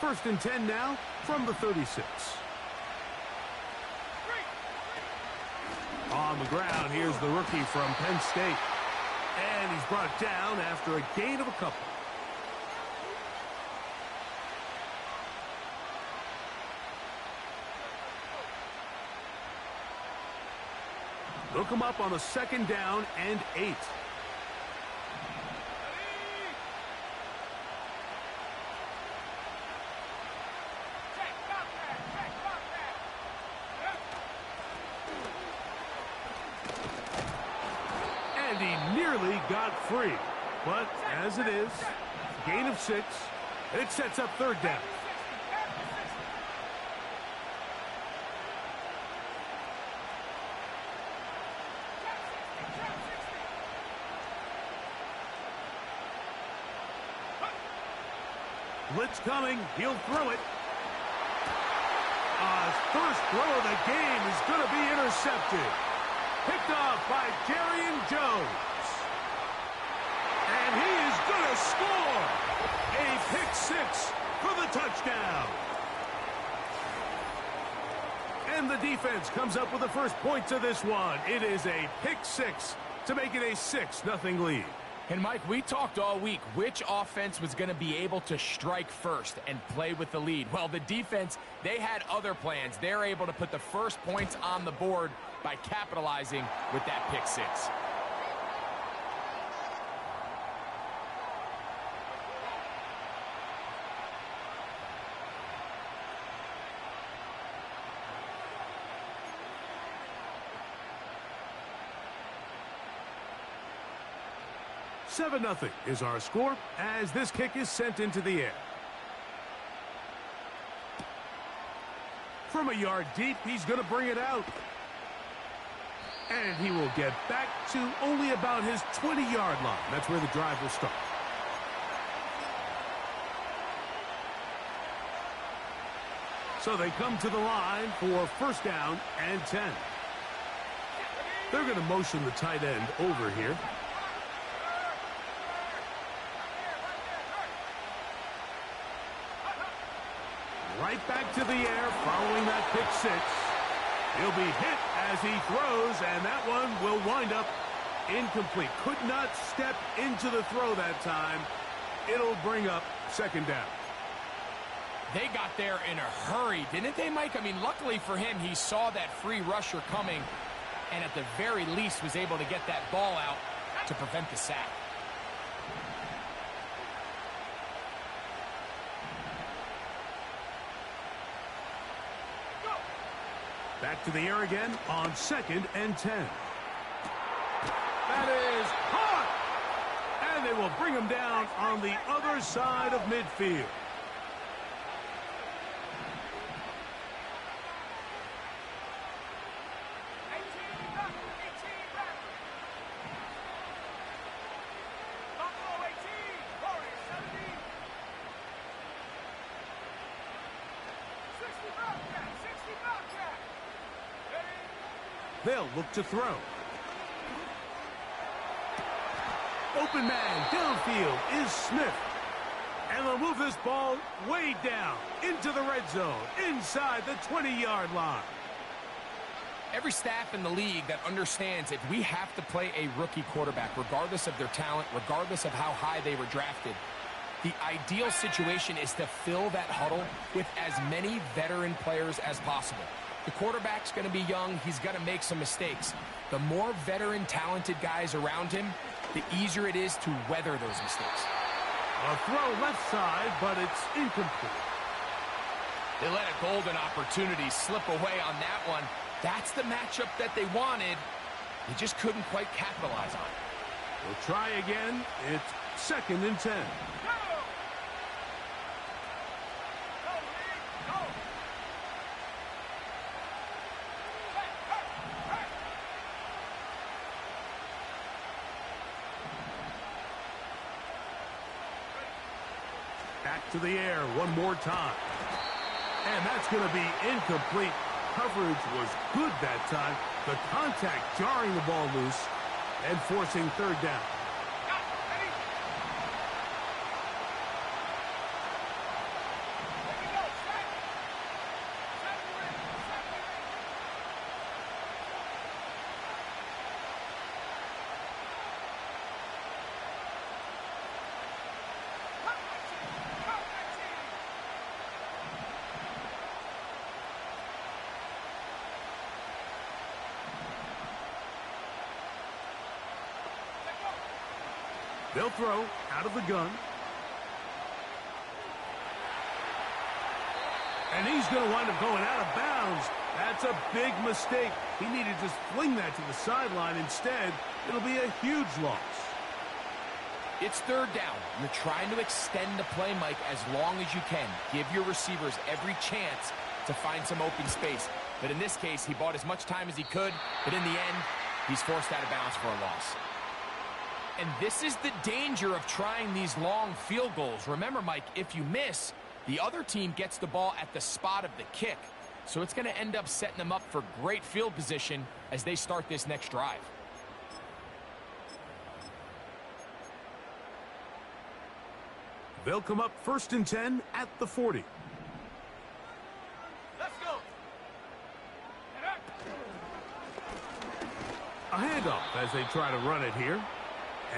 First and 10 now from the 36. On the ground, here's the rookie from Penn State. And he's brought down after a gain of a couple. Look him up on a second down and 8. And he nearly got free. But as it is, gain of 6, and it sets up third down. Blitz coming. He'll throw it. His first throw of the game is going to be intercepted. Picked off by Darian Jones. And he is going to score. A pick 6 for the touchdown. And the defense comes up with the first points of this one. It is a pick 6 to make it a 6-0 lead. And, Mike, we talked all week which offense was going to be able to strike first and play with the lead. Well, the defense, they had other plans. They're able to put the first points on the board by capitalizing with that pick 6. Seven 0 is our score as this kick is sent into the air. From a yard deep, he's going to bring it out. And he will get back to only about his 20-yard line. That's where the drive will start. So they come to the line for first down and 10. They're going to motion the tight end over here. Right back to the air following that pick 6. He'll be hit as he throws, and that one will wind up incomplete. Could not step into the throw that time. It'll bring up second down. They got there in a hurry, didn't they, Mike? I mean, luckily for him, he saw that free rusher coming, and at the very least was able to get that ball out to prevent the sack. Back to the air again on second and 10. That is caught! And they will bring him down on the other side of midfield. They'll look to throw. Open man downfield is Smith. And they'll move this ball way down into the red zone, inside the 20-yard line. Every staff in the league that understands that we have to play a rookie quarterback, regardless of their talent, regardless of how high they were drafted. The ideal situation is to fill that huddle with as many veteran players as possible. The quarterback's going to be young. He's going to make some mistakes. The more veteran, talented guys around him, the easier it is to weather those mistakes. A throw left side, but it's incomplete. They let a golden opportunity slip away on that one. That's the matchup that they wanted. They just couldn't quite capitalize on it. We'll try again. It's second and 10. Back to the air one more time. And that's going to be incomplete. Coverage was good that time. The contact jarring the ball loose and forcing third down. They'll throw out of the gun. And he's going to wind up going out of bounds. That's a big mistake. He needed to just fling that to the sideline. Instead, it'll be a huge loss. It's third down. You're trying to extend the play, Mike, as long as you can. Give your receivers every chance to find some open space. But in this case, he bought as much time as he could, but in the end, he's forced out of bounds for a loss. And this is the danger of trying these long field goals. Remember, Mike, if you miss, the other team gets the ball at the spot of the kick. So it's going to end up setting them up for great field position as they start this next drive. They'll come up 1st and 10 at the 40. Let's go. A handoff as they try to run it here.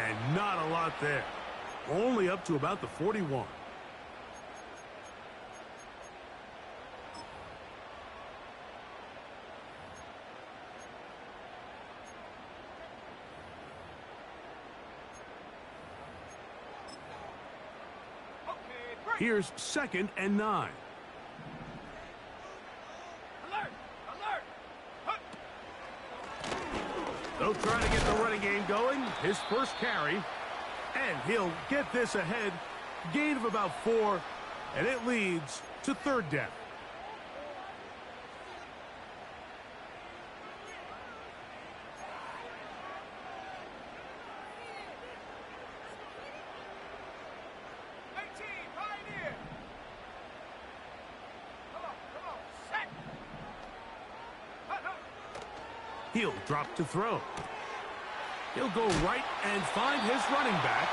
And not a lot there. Only up to about the 41. Here's 2nd and 9. Alert! Alert! They'll try to get the running game going. His first carry. And he'll get this ahead. Gain of about 4. And it leads to 3rd down. He'll drop to throw. He'll go right and find his running back.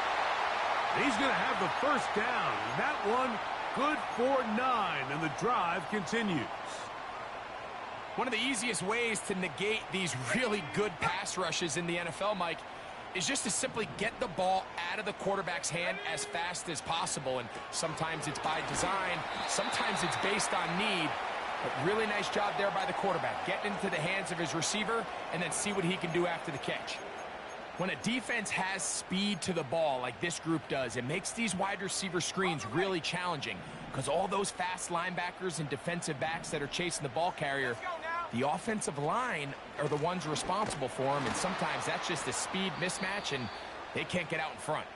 He's going to have the first down. That one good for 9, and the drive continues. One of the easiest ways to negate these really good pass rushes in the NFL, Mike, is just to simply get the ball out of the quarterback's hand as fast as possible. And sometimes it's by design, sometimes it's based on need. But really nice job there by the quarterback, getting into the hands of his receiver and then see what he can do after the catch. When a defense has speed to the ball like this group does, it makes these wide receiver screens really challenging because all those fast linebackers and defensive backs that are chasing the ball carrier, the offensive line are the ones responsible for them, and sometimes that's just a speed mismatch and they can't get out in front.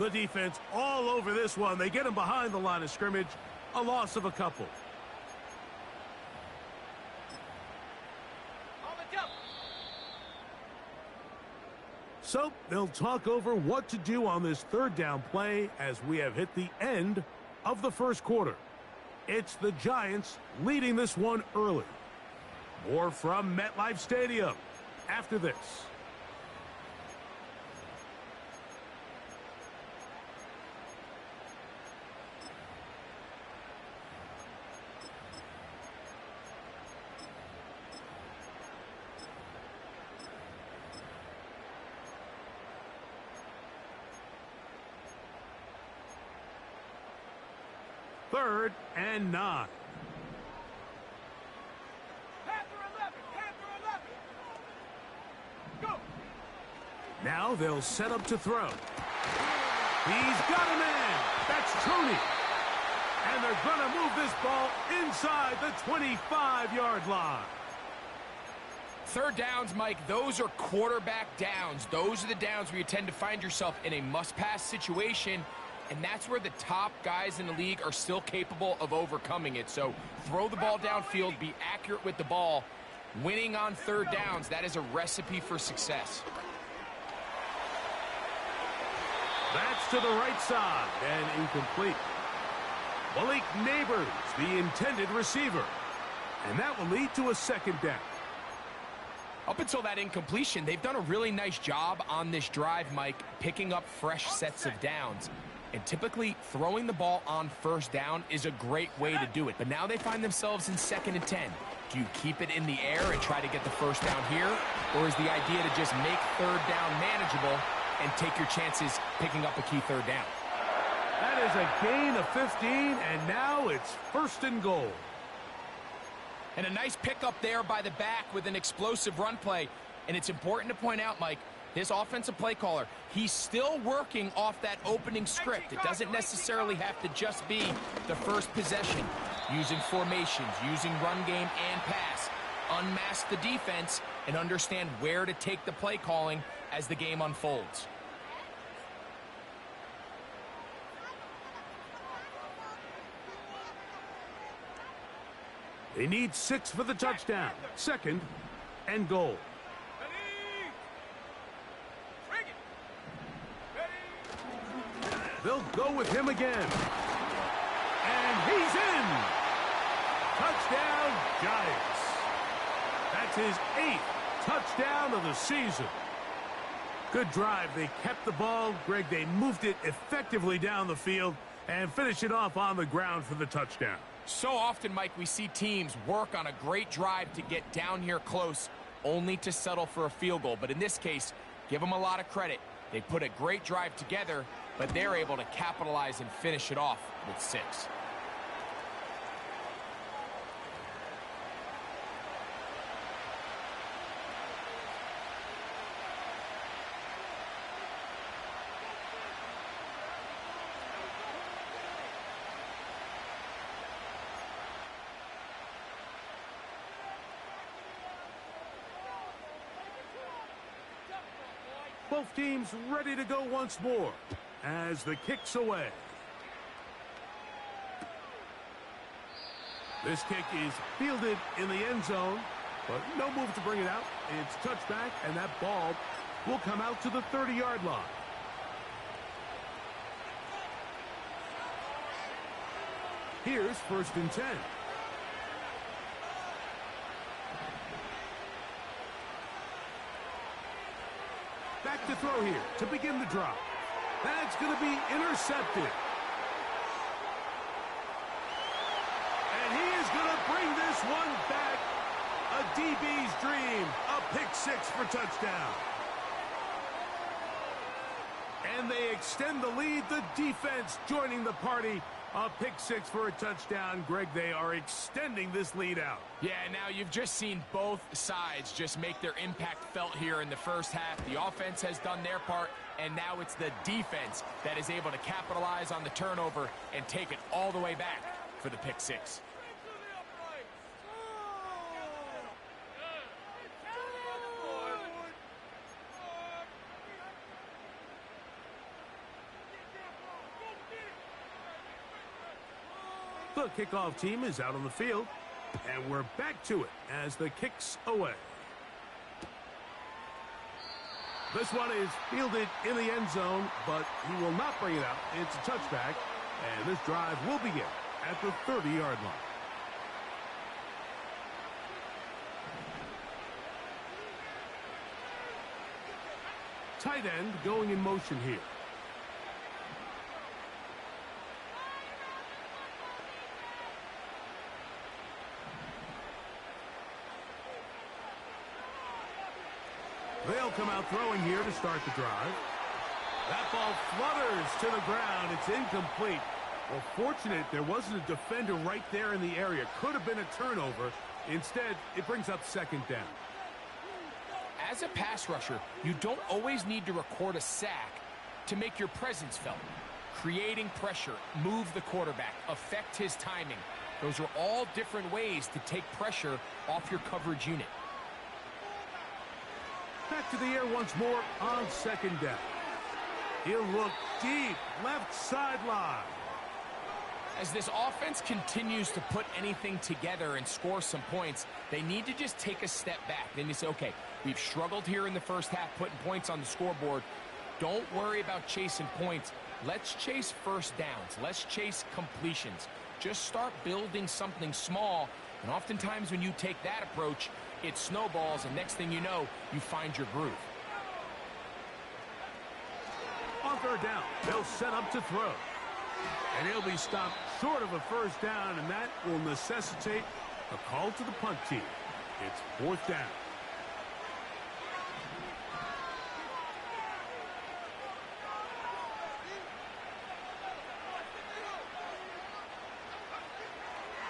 The defense all over this one. They get him behind the line of scrimmage. A loss of a couple. So they'll talk over what to do on this 3rd down play as we have hit the end of the first quarter. It's the Giants leading this one early. More from MetLife Stadium after this. Third and 9. Go. Now they'll set up to throw. He's got a man. That's Tony. And they're going to move this ball inside the 25-yard line. 3rd downs, Mike, those are quarterback downs. Those are the downs where you tend to find yourself in a must-pass situation, and that's where the top guys in the league are still capable of overcoming it. So throw the ball downfield, be accurate with the ball. Winning on 3rd downs, that is a recipe for success. That's to the right side and incomplete. Malik Neighbors, the intended receiver. And that will lead to a 2nd down. Up until that incompletion, they've done a really nice job on this drive, Mike, picking up fresh sets of downs. And typically, throwing the ball on 1st down is a great way to do it. But now they find themselves in 2nd and 10. Do you keep it in the air and try to get the 1st down here? Or is the idea to just make 3rd down manageable and take your chances picking up a key 3rd down? That is a gain of 15, and now it's 1st and goal. And a nice pickup there by the back with an explosive run play. And it's important to point out, Mike, This offensive play caller, he's still working off that opening script. It doesn't necessarily have to just be the first possession. Using formations, using run game and pass. Unmask the defense and understand where to take the play calling as the game unfolds. They need 6 for the touchdown. 2nd and goal. They'll go with him again. And he's in. Touchdown, Giants. That's his 8th touchdown of the season. Good drive. They kept the ball. Greg, they moved it effectively down the field and finished it off on the ground for the touchdown. So often, Mike, we see teams work on a great drive to get down here close, only to settle for a field goal. But in this case, give them a lot of credit. They put a great drive together, but they're able to capitalize and finish it off with 6. Both teams ready to go once more as the kick's away. This kick is fielded in the end zone, but no move to bring it out. It's touchback, and that ball will come out to the 30-yard line. Here's 1st and 10. Back to throw here to begin the drive. That's going to be intercepted. And he is going to bring this one back. A DB's dream. A pick 6 for touchdown. And they extend the lead. The defense joining the party. A pick 6 for a touchdown. Greg, they are extending this lead out. Yeah, now you've just seen both sides just make their impact felt here in the first half. The offense has done their part, and now it's the defense that is able to capitalize on the turnover and take it all the way back for the pick 6. The kickoff team is out on the field, and we're back to it as the kick's away. This one is fielded in the end zone, but he will not bring it out. It's a touchback, and this drive will begin at the 30-yard line. Tight end going in motion here. They'll come out throwing here to start the drive. That ball flutters to the ground. It's incomplete. Well, fortunate there wasn't a defender right there in the area. Could have been a turnover. Instead, it brings up 2nd down. As a pass rusher, you don't always need to record a sack to make your presence felt. Creating pressure, move the quarterback, affect his timing. Those are all different ways to take pressure off your coverage unit. Back to the air once more on 2nd down. He'll look deep, left sideline. As this offense continues to put anything together and score some points, they need to just take a step back. Then you say, okay, we've struggled here in the first half putting points on the scoreboard. Don't worry about chasing points. Let's chase first downs. Let's chase completions. Just start building something small. And oftentimes when you take that approach, it snowballs, and next thing you know, you find your groove. On 3rd down, they'll set up to throw. And he'll be stopped short of a first down, and that will necessitate a call to the punt team. It's 4th down.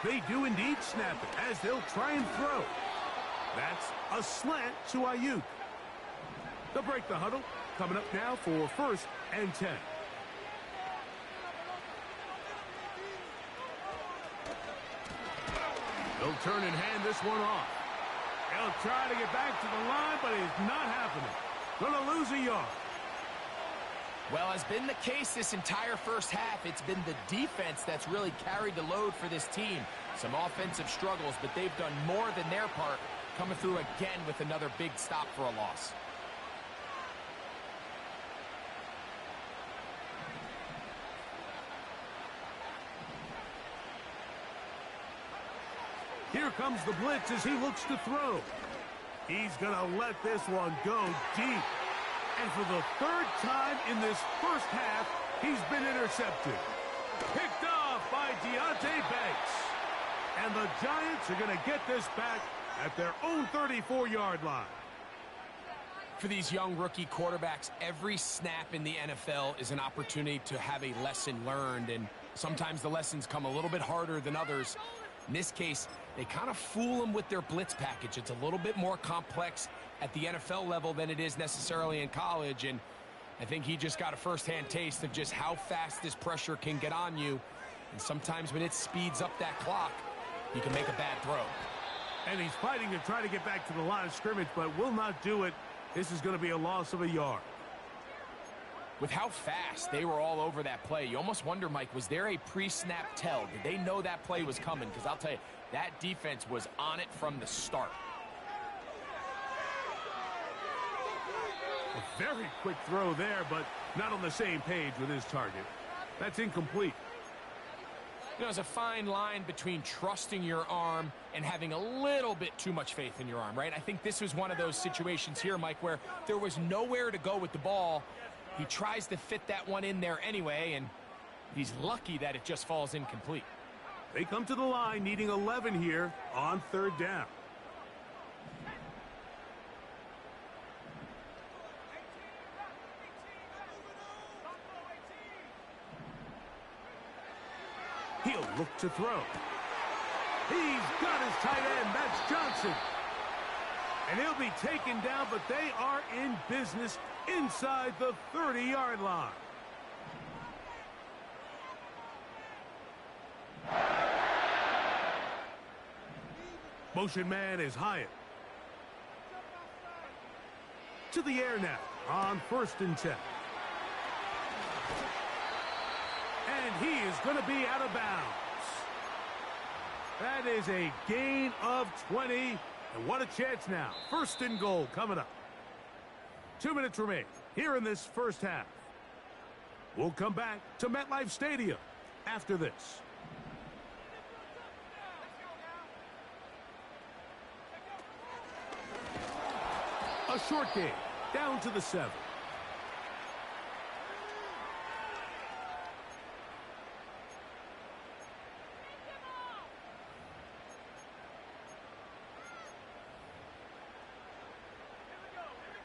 They do indeed snap it as they'll try and throw. That's a slant to Ayuk. They'll break the huddle. Coming up now for 1st and 10. He'll turn and hand this one off. He'll try to get back to the line, but it's not happening. Gonna lose a yard. Well, as been the case this entire first half, it's been the defense that's really carried the load for this team. Some offensive struggles, but they've done more than their part, coming through again with another big stop for a loss. Here comes the blitz as he looks to throw. He's going to let this one go deep. And for the 3rd time in this first half, he's been intercepted. Picked off by Deontay Banks. And the Giants are going to get this back at their own 34-yard line. For these young rookie quarterbacks, every snap in the NFL is an opportunity to have a lesson learned. And sometimes the lessons come a little bit harder than others. In this case, they kind of fool them with their blitz package. It's a little bit more complex at the NFL level than it is necessarily in college, and I think he just got a first-hand taste of just how fast this pressure can get on you, and sometimes when it speeds up that clock, you can make a bad throw. And he's fighting to try to get back to the line of scrimmage, but will not do it. This is going to be a loss of a yard. With how fast they were all over that play, you almost wonder, Mike, was there a pre-snap tell? Did they know that play was coming? Because I'll tell you, that defense was on it from the start. A very quick throw there, but not on the same page with his target. That's incomplete. You know, there's a fine line between trusting your arm and having a little bit too much faith in your arm, right? I think this was one of those situations here, Mike, where there was nowhere to go with the ball. He tries to fit that one in there anyway, and he's lucky that it just falls incomplete. They come to the line needing 11 here on 3rd down. He'll look to throw. He's got his tight end. That's Johnson. And he'll be taken down, but they are in business inside the 30-yard line. Motion man is Hyatt. To the air now on 1st and 10. And he is going to be out of bounds. That is a gain of 20. And what a chance now. 1st and goal coming up. 2 minutes remain here in this first half. We'll come back to MetLife Stadium after this. A short game down to the 7.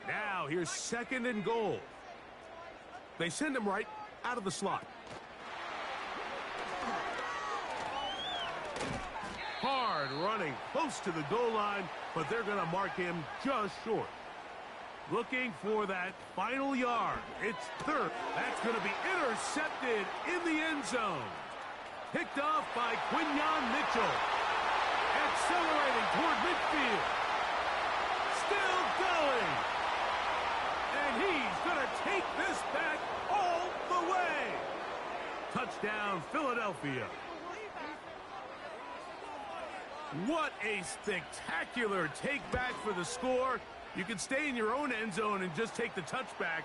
Now here's 2nd and goal. They send him right out of the slot. Hard running close to the goal line, but they're going to mark him just short. Looking for that final yard. It's 3rd. That's going to be intercepted in the end zone. Picked off by Quinyon Mitchell. Accelerating toward midfield. Still going. And he's going to take this back all the way. Touchdown, Philadelphia. What a spectacular take back for the score. You can stay in your own end zone and just take the touchback.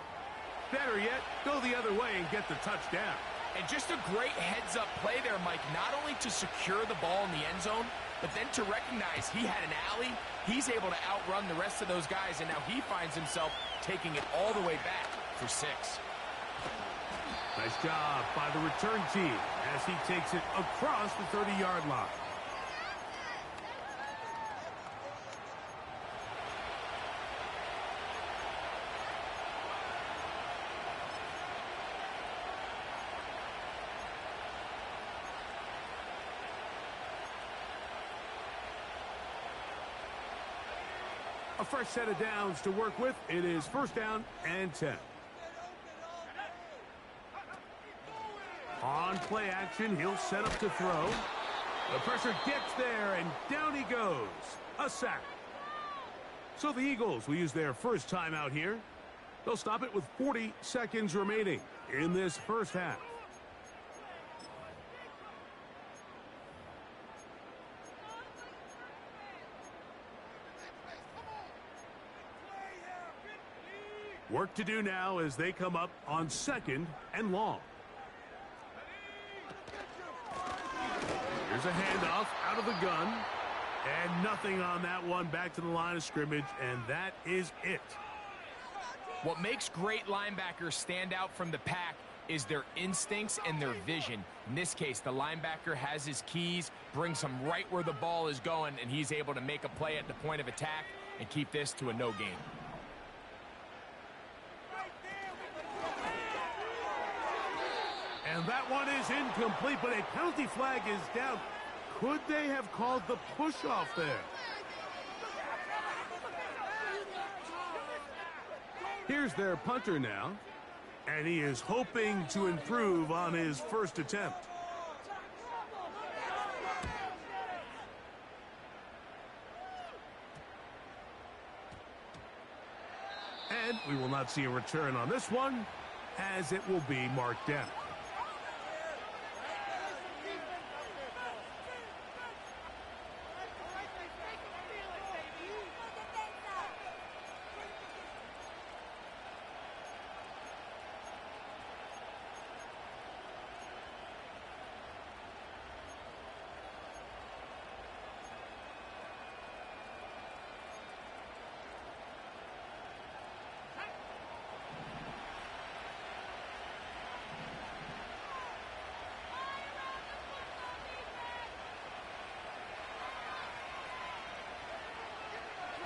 Better yet, go the other way and get the touchdown. And just a great heads-up play there, Mike, not only to secure the ball in the end zone, but then to recognize he had an alley. He's able to outrun the rest of those guys, and now he finds himself taking it all the way back for 6. Nice job by the return team as he takes it across the 30-yard line. A fresh set of downs to work with. It is first down and 10. On play action, he'll set up to throw. The pressure gets there, and down he goes. A sack. So the Eagles will use their first timeout here. They'll stop it with 40 seconds remaining in this first half. Work to do now as they come up on 2nd and long. Here's a handoff out of the gun. And nothing on that one. Back to the line of scrimmage, and that is it. What makes great linebackers stand out from the pack is their instincts and their vision. In this case, the linebacker has his keys, brings him right where the ball is going, and he's able to make a play at the point of attack and keep this to a no gain. And that one is incomplete, but a penalty flag is down. Could they have called the push-off there? Here's their punter now, and he is hoping to improve on his first attempt. And we will not see a return on this one, as it will be marked down.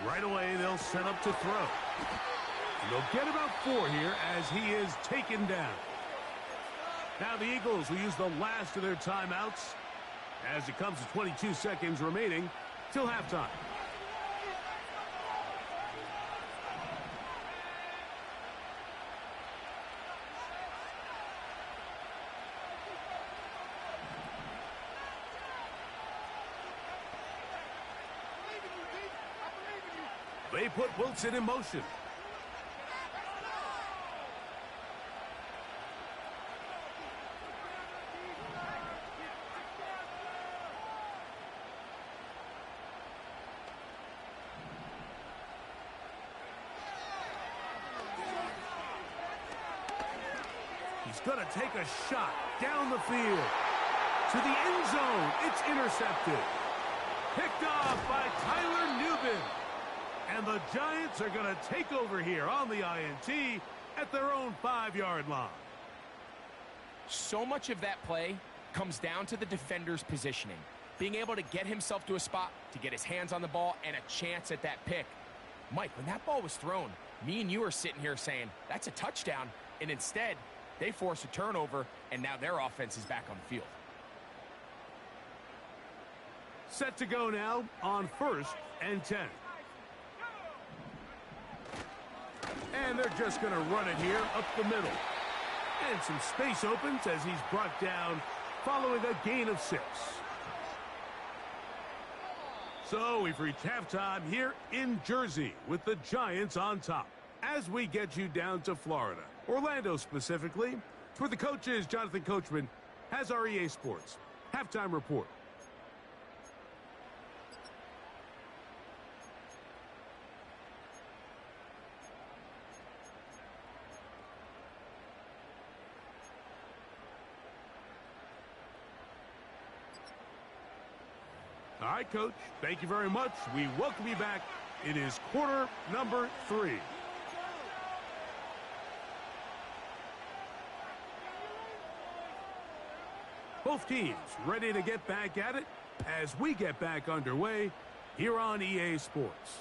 Right away, they'll set up to throw. And they'll get about 4 here as he is taken down. Now the Eagles will use the last of their timeouts as it comes to 22 seconds remaining till halftime. They put Wilson in motion. He's going to take a shot down the field to the end zone. It's intercepted. Picked off by Tyler Newman. And the Giants are going to take over here on the INT at their own 5-yard line. So much of that play comes down to the defender's positioning. Being able to get himself to a spot, to get his hands on the ball, and a chance at that pick. Mike, when that ball was thrown, me and you are sitting here saying, that's a touchdown. And instead, they force a turnover, and now their offense is back on the field. Set to go now on 1st and 10. And they're just going to run it here up the middle. And some space opens as he's brought down following a gain of 6. So we've reached halftime here in Jersey with the Giants on top. As we get you down to Florida, Orlando specifically, it's where the coach is. Jonathan Coachman has our EA Sports halftime report. All right, Coach, thank you very much. We welcome you back. It is quarter number 3. Both teams ready to get back at it as we get back underway here on EA Sports.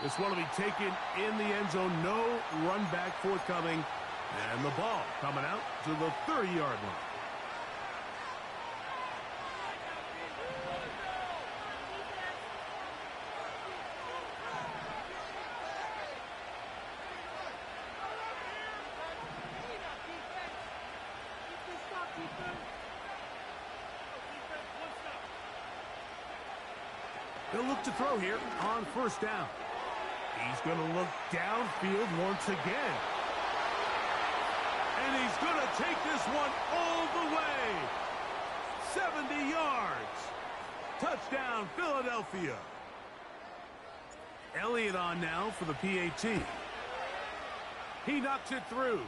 This one will be taken in the end zone. No run back forthcoming. And the ball coming out to the 30-yard line. He'll look to throw here on first down. He's going to look downfield once again. And he's going to take this one all the way. 70 yards. Touchdown, Philadelphia. Elliott on now for the PAT. He knocks it through.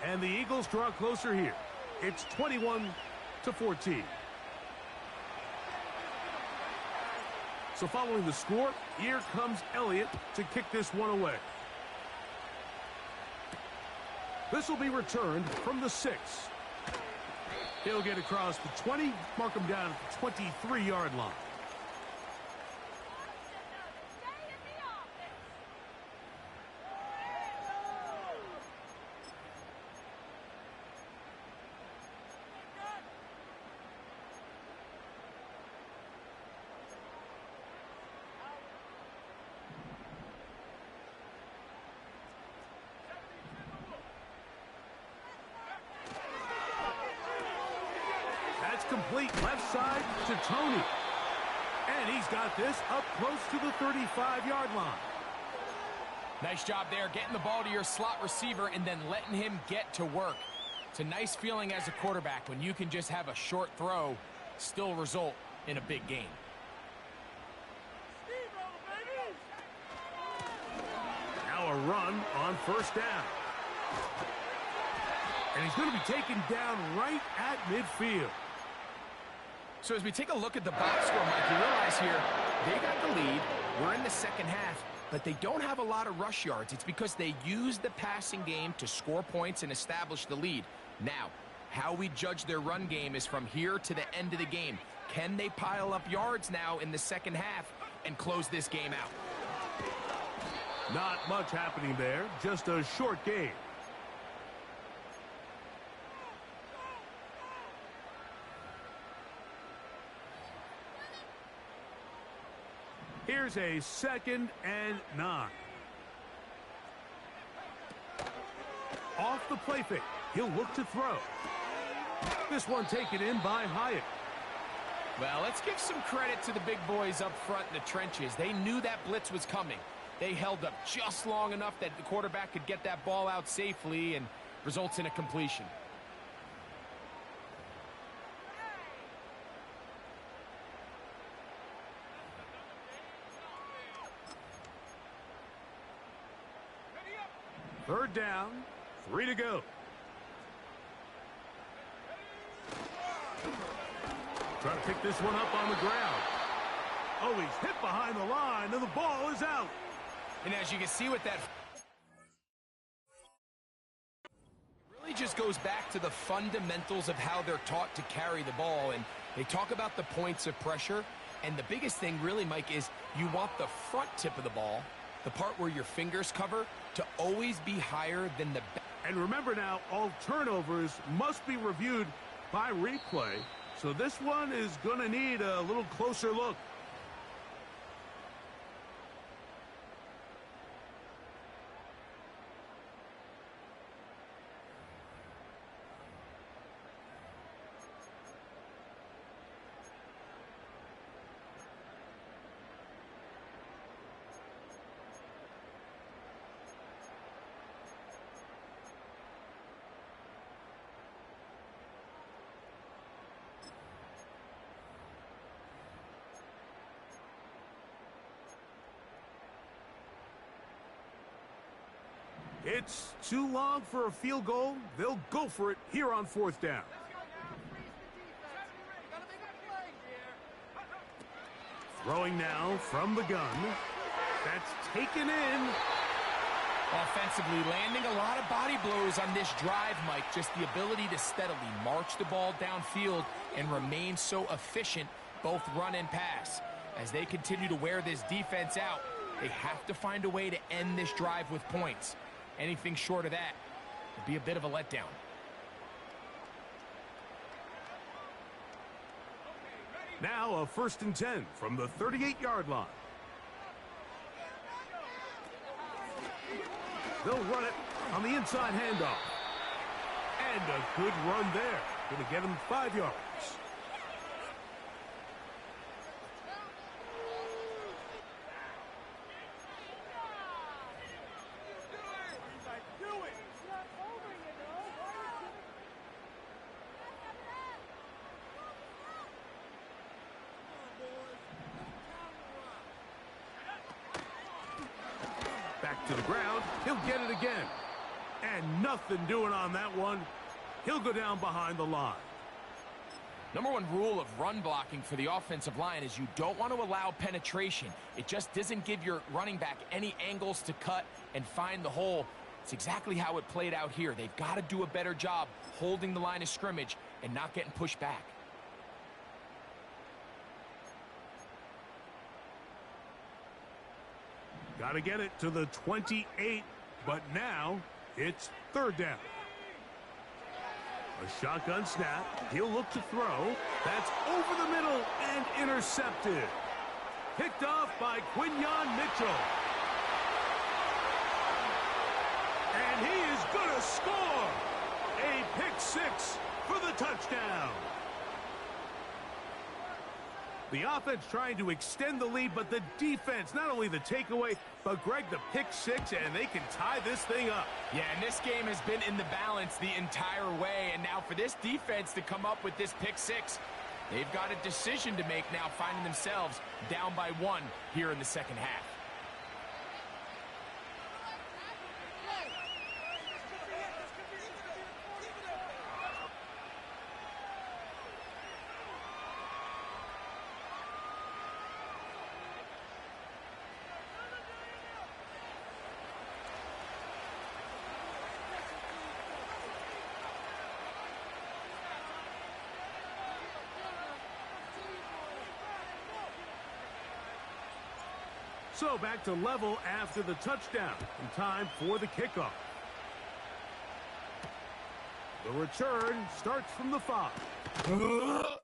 And the Eagles draw closer here. It's 21-14. So following the score, here comes Elliott to kick this one away. This will be returned from the 6. He'll get across the 20, mark him down at the 23-yard line. Complete left side to Tony. And he's got this up close to the 35-yard line. Nice job there, getting the ball to your slot receiver and then letting him get to work. It's a nice feeling as a quarterback when you can just have a short throw still result in a big game. Now a run on first down. And he's going to be taken down right at midfield. So as we take a look at the box score, Mike, you realize here, they got the lead. We're in the second half, but they don't have a lot of rush yards. It's because they use the passing game to score points and establish the lead. Now, how we judge their run game is from here to the end of the game. Can they pile up yards now in the second half and close this game out? Not much happening there, just a short game. Here's a 2nd and 9. Off the play fake. He'll look to throw. This one taken in by Hyatt. Well, let's give some credit to the big boys up front in the trenches. They knew that blitz was coming. They held up just long enough that the quarterback could get that ball out safely and results in a completion. Third down, 3 to go. Trying to pick this one up on the ground. Oh, he's hit behind the line, and the ball is out. And as you can see with that, it really just goes back to the fundamentals of how they're taught to carry the ball. And they talk about the points of pressure. And the biggest thing really, Mike, is you want the front tip of the ball, the part where your fingers cover, to always be higher than the back. And remember now, all turnovers must be reviewed by replay. So this one is going to need a little closer look. It's too long for a field goal. They'll go for it here on 4th down. Throwing now from the gun. That's taken in. Offensively, landing a lot of body blows on this drive, Mike. Just the ability to steadily march the ball downfield and remain so efficient, both run and pass. As they continue to wear this defense out, they have to find a way to end this drive with points. Anything short of that would be a bit of a letdown. Now a 1st and 10 from the 38-yard line. They'll run it on the inside handoff. And a good run there. Going to get him 5 yards. He'll get it again. And nothing doing on that one. He'll go down behind the line. Number one rule of run blocking for the offensive line is you don't want to allow penetration. It just doesn't give your running back any angles to cut and find the hole. It's exactly how it played out here. They've got to do a better job holding the line of scrimmage and not getting pushed back. Got to get it to the 28, but now it's third down. A shotgun snap. He'll look to throw. That's over the middle and intercepted. Picked off by Quinyon Mitchell. And he is going to score. A pick six for the touchdown. The offense trying to extend the lead, but the defense, not only the takeaway, but Greg, the pick six, and they can tie this thing up. Yeah, and this game has been in the balance the entire way, and now for this defense to come up with this pick six, they've got a decision to make now, finding themselves down by one here in the second half. So back to level after the touchdown, and time for the kickoff. The return starts from the 5.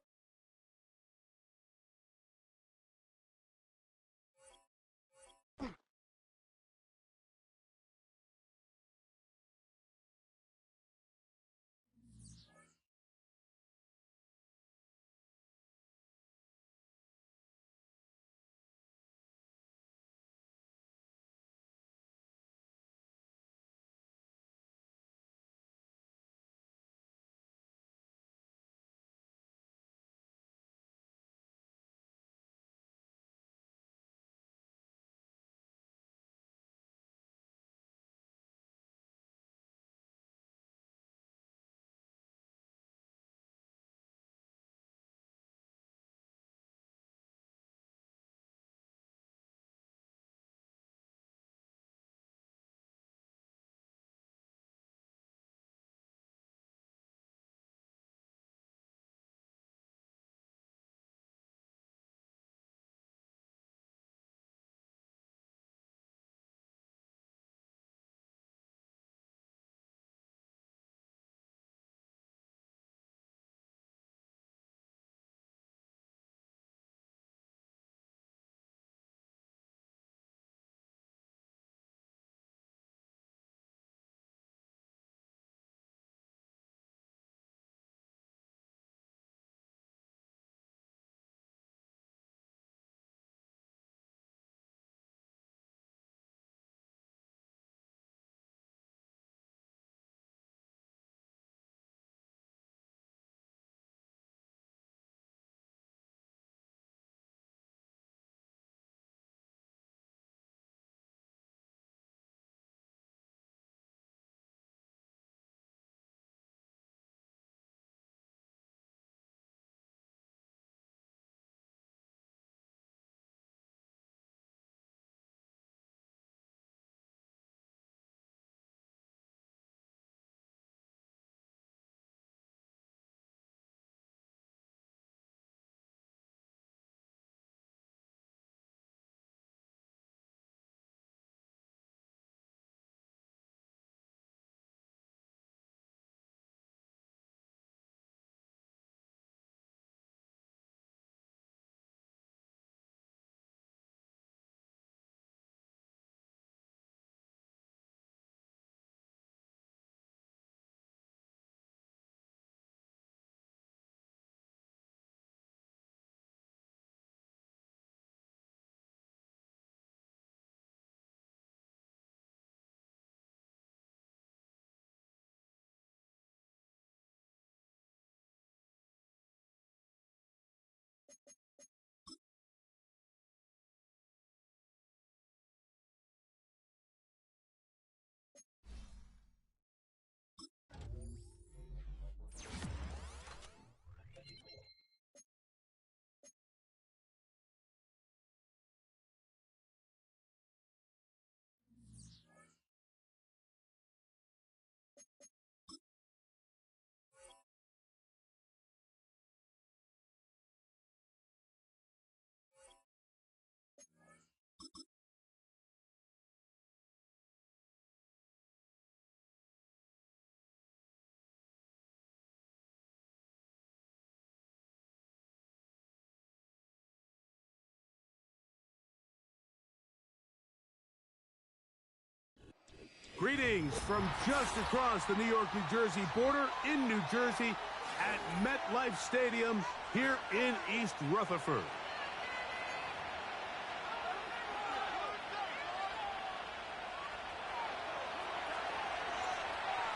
Greetings from just across the New York-New Jersey border in New Jersey at MetLife Stadium here in East Rutherford.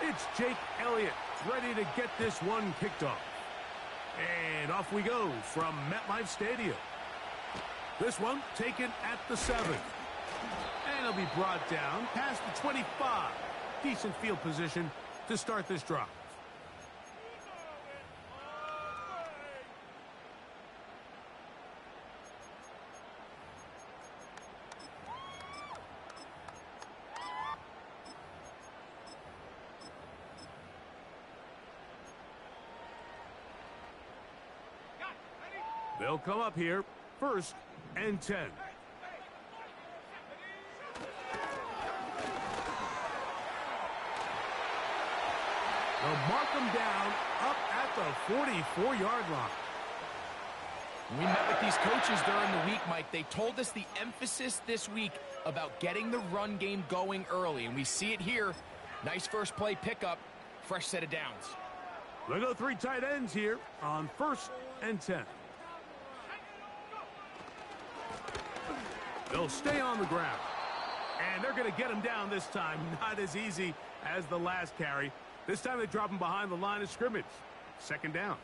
It's Jake Elliott ready to get this one kicked off. And off we go from MetLife Stadium. This one taken at the 7. And it'll be brought down past the 25. Decent field position to start this drive. They'll come up here, 1st and 10. They'll mark them down up at the 44-yard line. We met with these coaches during the week, Mike. They told us the emphasis this week about getting the run game going early, and we see it here. Nice first play pickup, fresh set of downs. They'll go 3 tight ends here on 1st and 10. They'll stay on the ground. And they're going to get him down this time. Not as easy as the last carry. This time they drop him behind the line of scrimmage. 2nd down.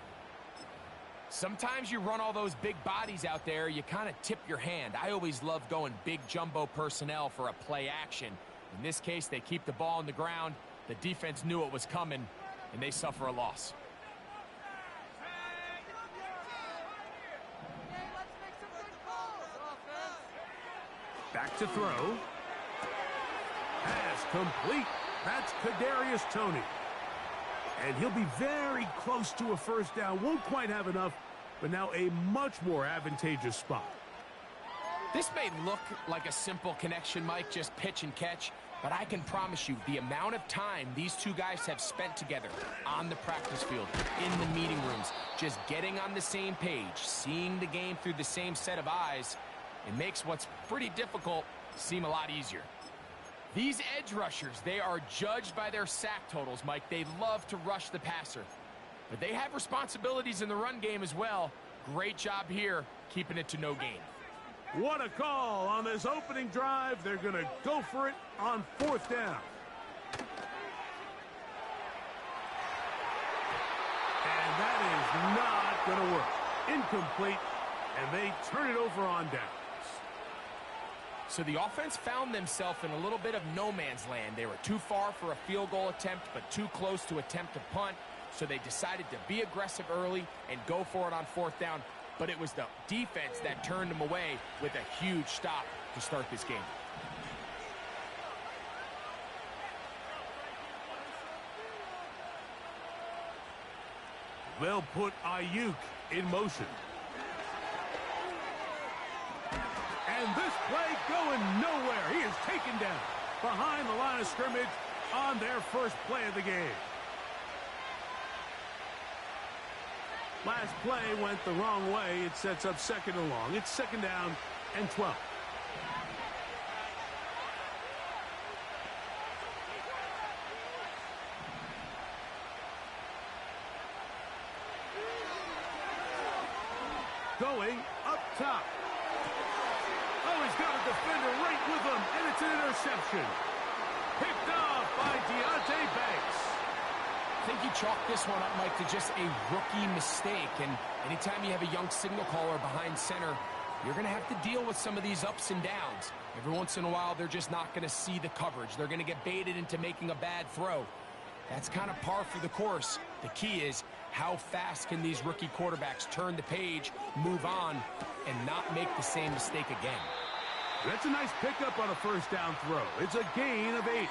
Sometimes you run all those big bodies out there, you kind of tip your hand. I always love going big jumbo personnel for a play action. In this case, they keep the ball on the ground. The defense knew it was coming, and they suffer a loss. Back to throw. Pass complete. That's Kadarius Toney. And he'll be very close to a 1st down. Won't quite have enough, but now a much more advantageous spot. This may look like a simple connection, Mike, just pitch and catch, but I can promise you the amount of time these two guys have spent together on the practice field, in the meeting rooms, just getting on the same page, seeing the game through the same set of eyes, it makes what's pretty difficult seem a lot easier. These edge rushers, they are judged by their sack totals, Mike. They love to rush the passer. But they have responsibilities in the run game as well. Great job here, keeping it to no gain. What a call on this opening drive. They're going to go for it on 4th down. And that is not going to work. Incomplete, and they turn it over on down. So the offense found themselves in a little bit of no man's land. They were too far for a field goal attempt, but too close to attempt a punt. So they decided to be aggressive early and go for it on 4th down. But it was the defense that turned them away with a huge stop to start this game. They'll put Ayuk in motion. And this play going nowhere. He is taken down behind the line of scrimmage on their first play of the game. Last play went the wrong way. It sets up 2nd and long. It's 2nd down and 12. Going up top. Oh, he's got a defender right with him, and it's an interception. Picked off by Deontay Banks. I think you chalk this one up, Mike, to just a rookie mistake. And anytime you have a young signal caller behind center, you're going to have to deal with some of these ups and downs. Every once in a while, they're just not going to see the coverage. They're going to get baited into making a bad throw. That's kind of par for the course. The key is how fast can these rookie quarterbacks turn the page, move on, and not make the same mistake again. That's a nice pickup on a 1st down throw. It's a gain of 8.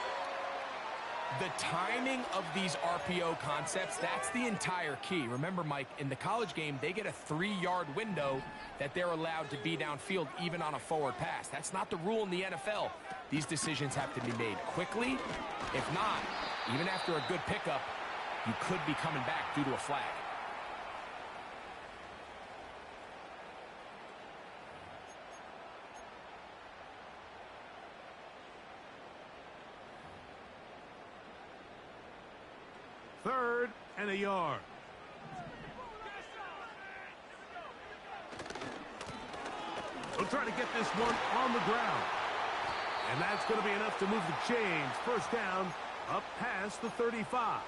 The timing of these RPO concepts, that's the entire key. Remember, Mike, in the college game, they get a 3-yard window that they're allowed to be downfield even on a forward pass. That's not the rule in the NFL. These decisions have to be made quickly. If not, even after a good pickup, you could be coming back due to a flag. 3rd and a yard. They'll try to get this one on the ground. And that's going to be enough to move the chains. 1st down, up past the 35.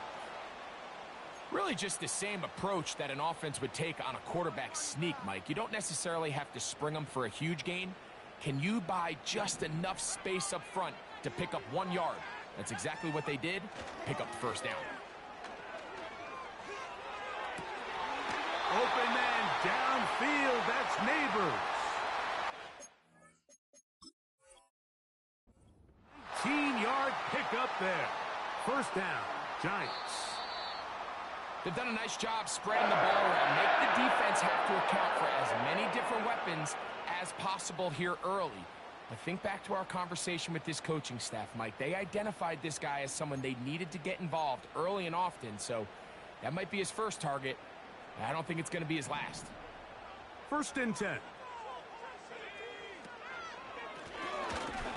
Really just the same approach that an offense would take on a quarterback sneak, Mike. You don't necessarily have to spring them for a huge gain. Can you buy just enough space up front to pick up 1 yard? That's exactly what they did. Pick up the 1st down. Open man downfield. That's Neighbors. 18-yard pickup there. 1st down, Giants. They've done a nice job spreading the ball around. Make the defense have to account for as many different weapons as possible here early. But think back to our conversation with this coaching staff, Mike. They identified this guy as someone they needed to get involved early and often, so that might be his first target. I don't think it's going to be his last. 1st and 10.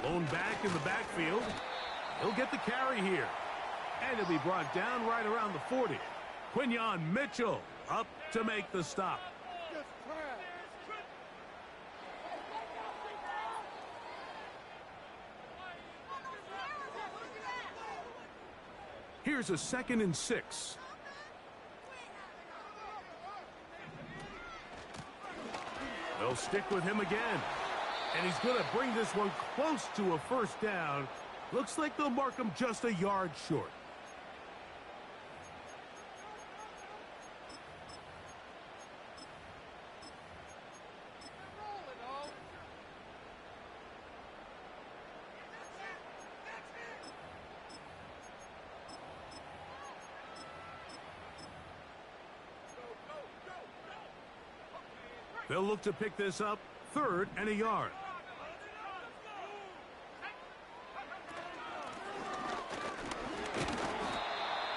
Blown back in the backfield. He'll get the carry here. And he'll be brought down right around the 40. Quinyon Mitchell up to make the stop. Here's a 2nd and 6. They'll stick with him again. And he's going to bring this one close to a 1st down. Looks like they'll mark him just a yard short. They'll look to pick this up, 3rd and a yard.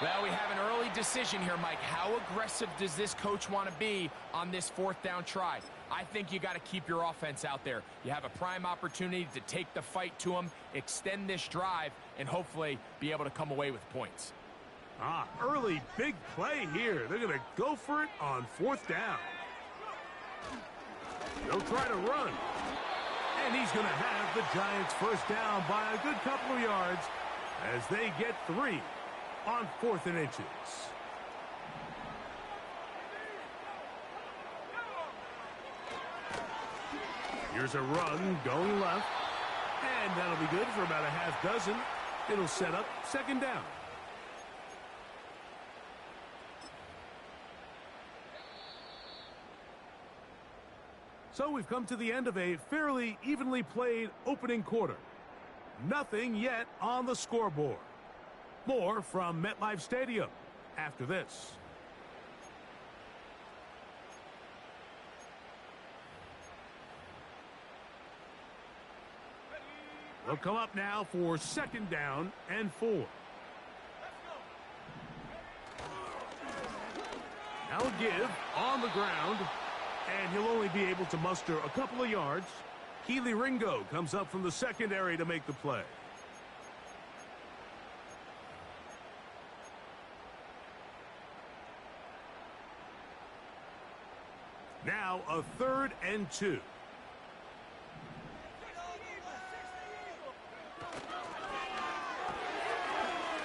Well, we have an early decision here, Mike. How aggressive does this coach want to be on this 4th down try? I think you got to keep your offense out there. You have a prime opportunity to take the fight to them, extend this drive, and hopefully be able to come away with points. Early big play here. They're going to go for it on 4th down. They'll try to run. And he's going to have the Giants 1st down by a good couple of yards as they get 3 on 4th and inches. Here's a run going left. And that'll be good for about a half dozen. It'll set up 2nd down. So we've come to the end of a fairly evenly played opening quarter. Nothing yet on the scoreboard. More from MetLife Stadium after this. They'll come up now for 2nd down and 4. Now a give on the ground. And he'll only be able to muster a couple of yards. Keely Ringo comes up from the secondary to make the play. Now a 3rd and 2.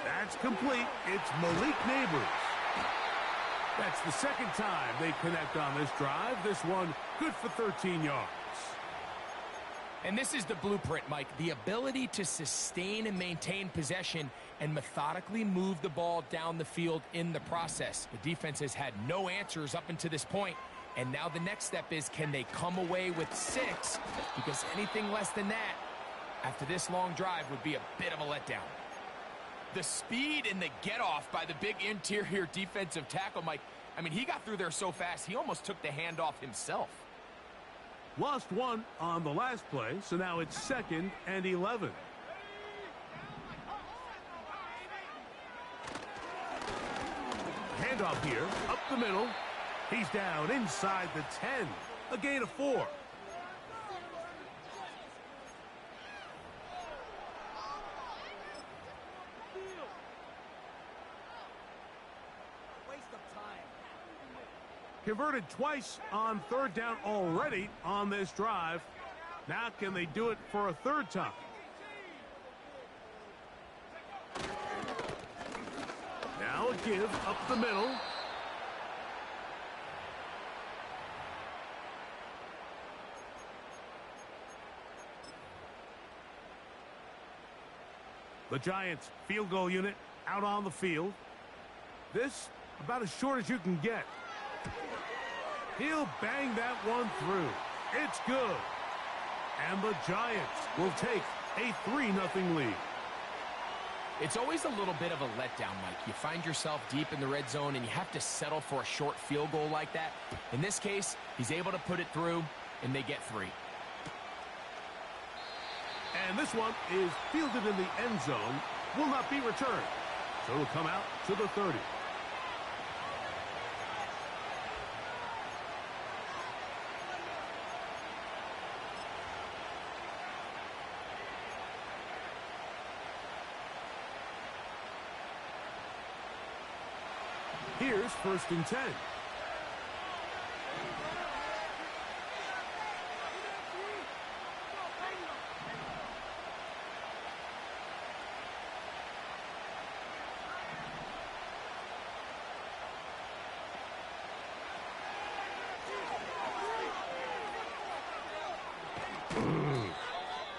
That's complete. It's Malik Neighbors. That's the 2nd time they connect on this drive. This one good for 13 yards. And this is the blueprint, Mike. The ability to sustain and maintain possession and methodically move the ball down the field in the process. The defense has had no answers up until this point. And now the next step is, can they come away with 6? Because anything less than that after this long drive would be a bit of a letdown. The speed and the get-off by the big interior defensive tackle, Mike. I mean, he got through there so fast, he almost took the handoff himself. Lost 1 on the last play, so now it's 2nd and 11. Handoff here, up the middle. He's down inside the 10. A gain of 4. Converted twice on third down already on this drive. Now can they do it for a third time? Now a give up the middle. The Giants field goal unit out on the field. This about as short as you can get. He'll bang that one through. It's good. And the Giants will take a 3-0 lead. It's always a little bit of a letdown, Mike. You find yourself deep in the red zone and you have to settle for a short field goal like that. In this case, he's able to put it through and they get 3. And this one is fielded in the end zone. Will not be returned. So it'll come out to the 30. Here's 1st and 10.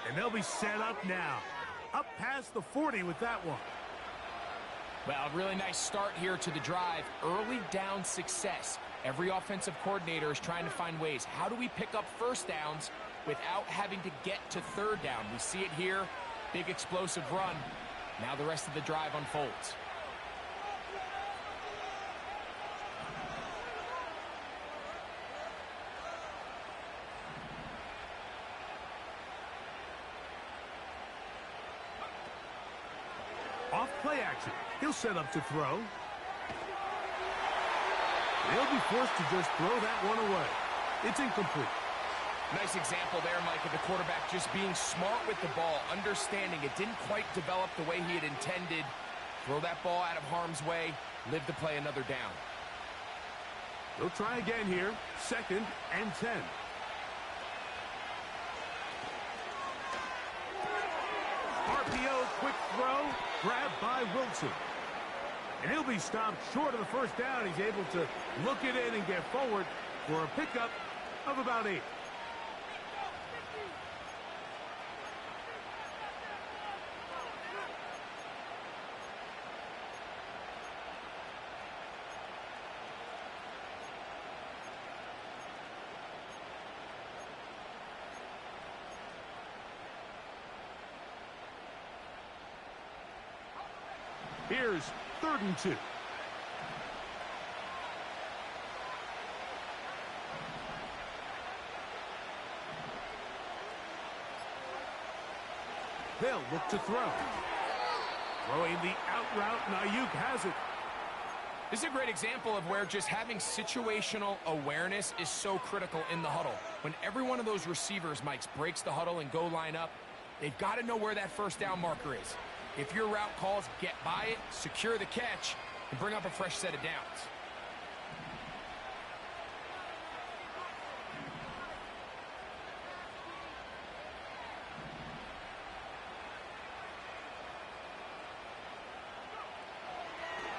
And they'll be set up now. Up past the 40 with that one. Well, really nice start here to the drive. Early down success. Every offensive coordinator is trying to find ways. How do we pick up first downs without having to get to third down? We see it here. Big explosive run. Now the rest of the drive unfolds. Off play action. He'll set up to throw. They'll be forced to just throw that one away. It's incomplete. Nice example there, Mike, of the quarterback just being smart with the ball, understanding it didn't quite develop the way he had intended. Throw that ball out of harm's way, live to play another down. They'll try again here. 2nd and 10. RPO, quick throw, grabbed by Wilson. And he'll be stopped short of the first down. He's able to look it in and get forward for a pickup of about 8. Here's 3rd and 2. They'll look to throw. Throwing the out route, and Ayuk has it. This is a great example of where just having situational awareness is so critical in the huddle. When every one of those receivers, Mike, breaks the huddle and go line up, they've got to know where that first down marker is. If your route calls, get by it, secure the catch, and bring up a fresh set of downs.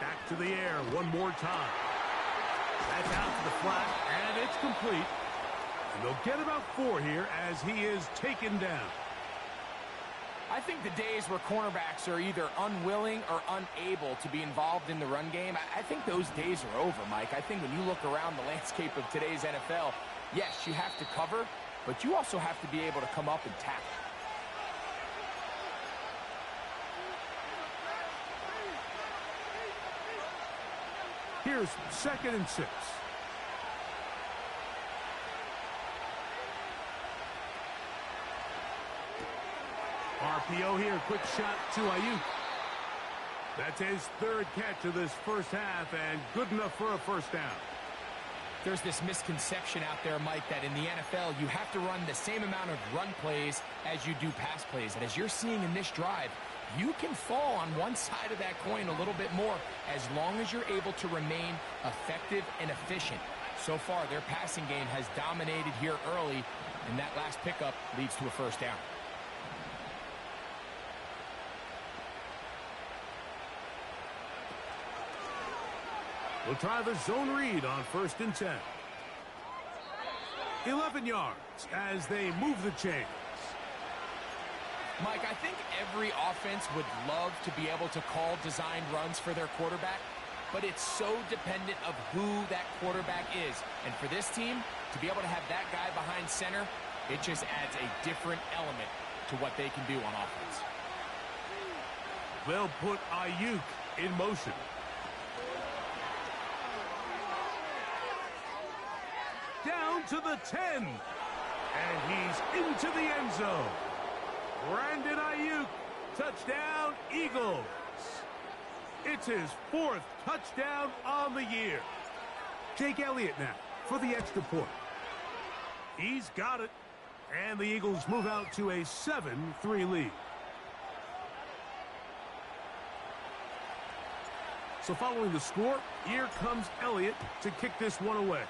Back to the air one more time. That's out to the flat, and it's complete. And they'll get about 4 here as he is taken down. I think the days where cornerbacks are either unwilling or unable to be involved in the run game, I think those days are over, Mike. I think when you look around the landscape of today's NFL, yes, you have to cover, but you also have to be able to come up and tackle. Here's 2nd and 6. RPO here, quick shot to Ayuk. That's his 3rd catch of this first half, and good enough for a first down. There's this misconception out there, Mike, that in the NFL, you have to run the same amount of run plays as you do pass plays. And as you're seeing in this drive, you can fall on one side of that coin a little bit more as long as you're able to remain effective and efficient. So far, their passing game has dominated here early, and that last pickup leads to a first down. We'll try the zone read on 1st and 10. 11 yards as they move the chains. Mike, I think every offense would love to be able to call designed runs for their quarterback, but it's so dependent of who that quarterback is. And for this team, to be able to have that guy behind center, it just adds a different element to what they can do on offense. They'll put Ayuk in motion. Down to the 10. And he's into the end zone. Brandon Ayuk, touchdown, Eagles. It's his 4th touchdown on the year. Jake Elliott now for the extra point. He's got it. And the Eagles move out to a 7-3 lead. So following the score, here comes Elliott to kick this one away.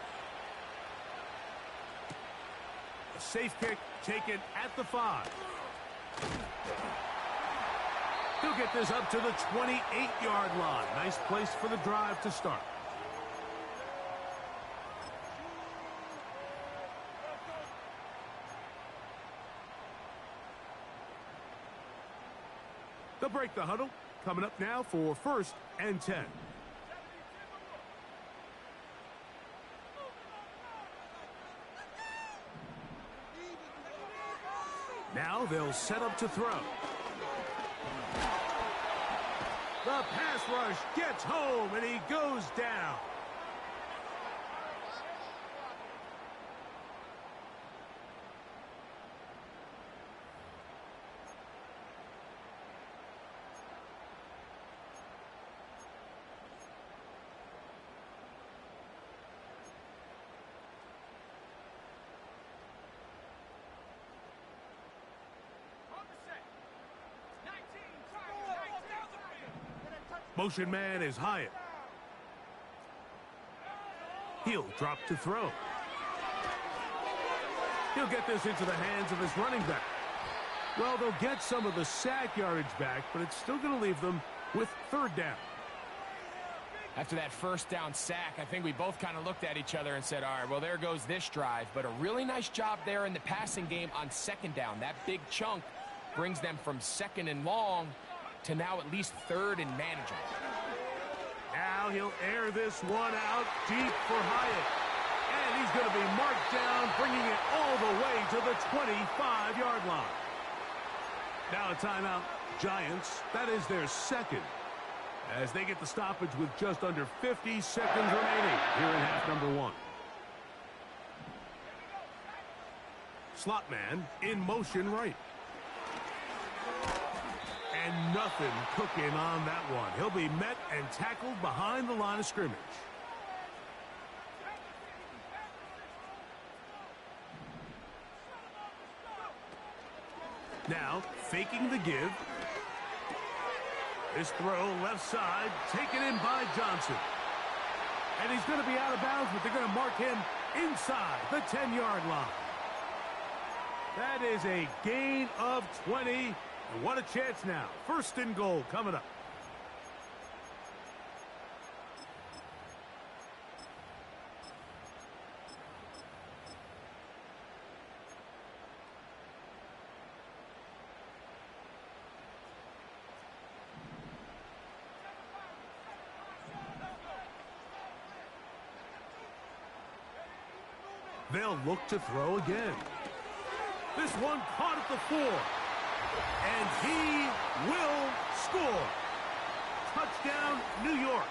A safe kick taken at the 5. He'll get this up to the 28-yard line. Nice place for the drive to start. They'll break the huddle. Coming up now for 1st and 10. Now they'll set up to throw. The pass rush gets home, and he goes down. Motion man is Hyatt. He'll drop to throw. He'll get this into the hands of his running back. Well, they'll get some of the sack yardage back, but it's still going to leave them with 3rd down. After that first down sack, I think we both kind of looked at each other and said, all right, well, there goes this drive. But a really nice job there in the passing game on 2nd down. That big chunk brings them from 2nd and long to now at least 3rd and manageable. Now he'll air this one out deep for Hyatt. And he's going to be marked down, bringing it all the way to the 25-yard line. Now a timeout, Giants. That is their 2nd. As they get the stoppage with just under 50 seconds remaining here in half number 1. Slot man in motion right. And nothing cooking on that one. He'll be met and tackled behind the line of scrimmage. Now, faking the give. This throw left side, taken in by Johnson. And he's going to be out of bounds, but they're going to mark him inside the 10-yard line. That is a gain of 20. And what a chance now. 1st and goal coming up. They'll look to throw again. This one caught at the 4. And he will score. Touchdown, New York.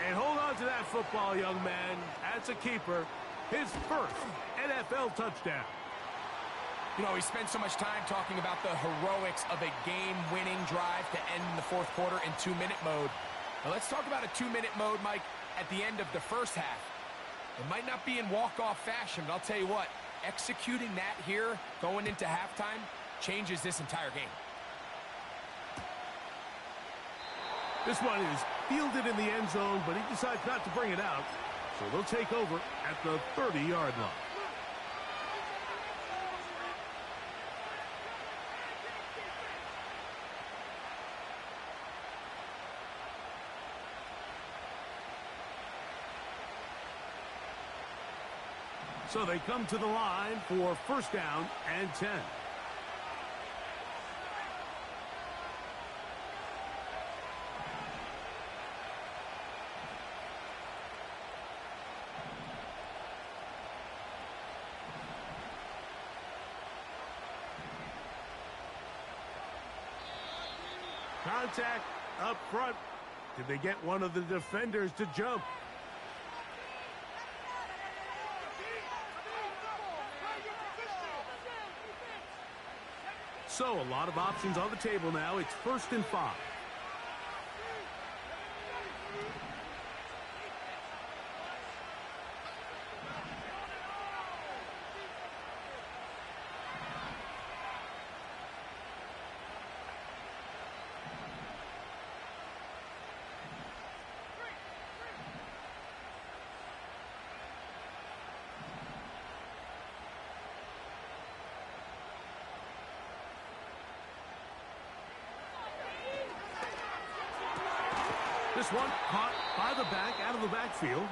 And hold on to that football, young man. That's a keeper. His 1st NFL touchdown. You know, we spent so much time talking about the heroics of a game-winning drive to end in the 4th quarter in 2-minute mode. Now let's talk about a 2-minute mode, Mike, at the end of the 1st half. It might not be in walk-off fashion, but I'll tell you what, executing that here going into halftime changes this entire game. This one is fielded in the end zone, but he decides not to bring it out. So they'll take over at the 30-yard line. So they come to the line for first down and 10. Contact up front. Did they get one of the defenders to jump? So a lot of options on the table now. It's 1st and 5. This one caught by the back, out of the backfield.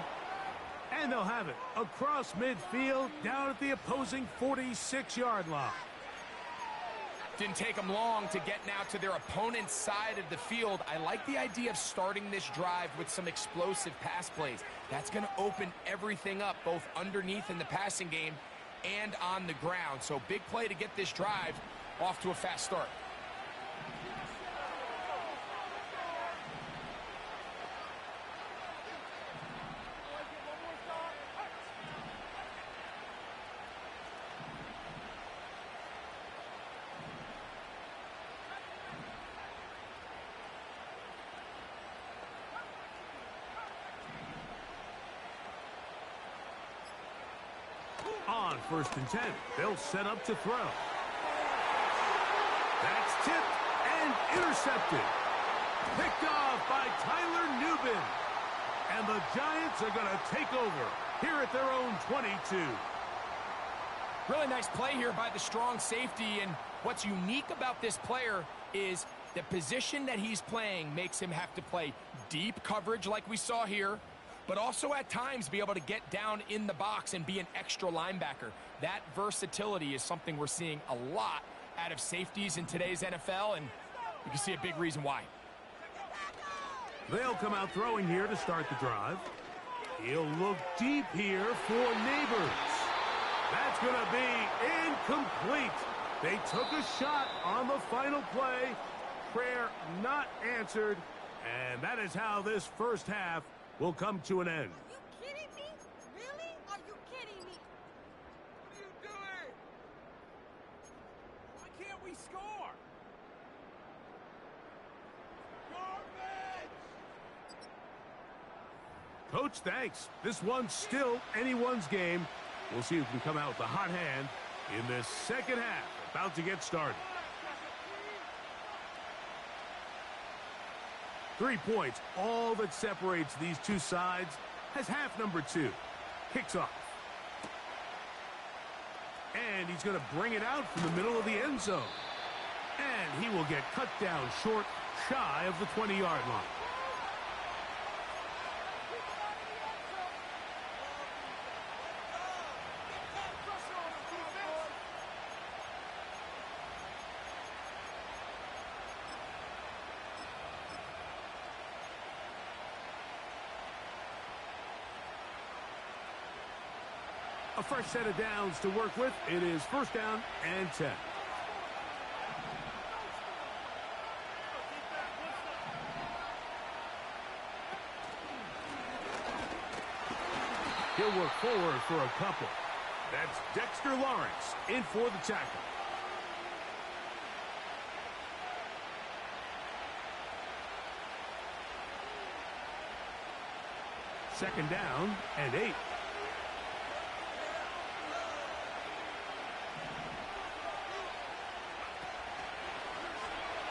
And they'll have it across midfield, down at the opposing 46-yard line. Didn't take them long to get now to their opponent's side of the field. I like the idea of starting this drive with some explosive pass plays. That's going to open everything up, both underneath in the passing game and on the ground. So big play to get this drive off to a fast start. On 1st and 10, they'll set up to throw. That's tipped and intercepted. Picked off by Tyler Nubin. And the Giants are going to take over here at their own 22. Really nice play here by the strong safety, and what's unique about this player is the position that he's playing makes him have to play deep coverage like we saw here, but also at times be able to get down in the box and be an extra linebacker. That versatility is something we're seeing a lot out of safeties in today's NFL, and you can see a big reason why. They'll come out throwing here to start the drive. He'll look deep here for Neighbors. That's going to be incomplete. They took a shot on the final play. Prayer not answered, and that is how this first half will come to an end. Are you kidding me? Really? Are you kidding me? What are you doing? Why can't we score? Garbage! Coach, thanks. This one's still anyone's game. We'll see who can come out with the hot hand in this second half. About to get started. 3 points, all that separates these two sides, has half number 2. Kicks off. And he's going to bring it out from the middle of the end zone. And he will get cut down short, shy of the 20-yard line. A fresh set of downs to work with. It is first down and 10. He'll work forward for a couple. That's Dexter Lawrence in for the tackle. Second down and 8.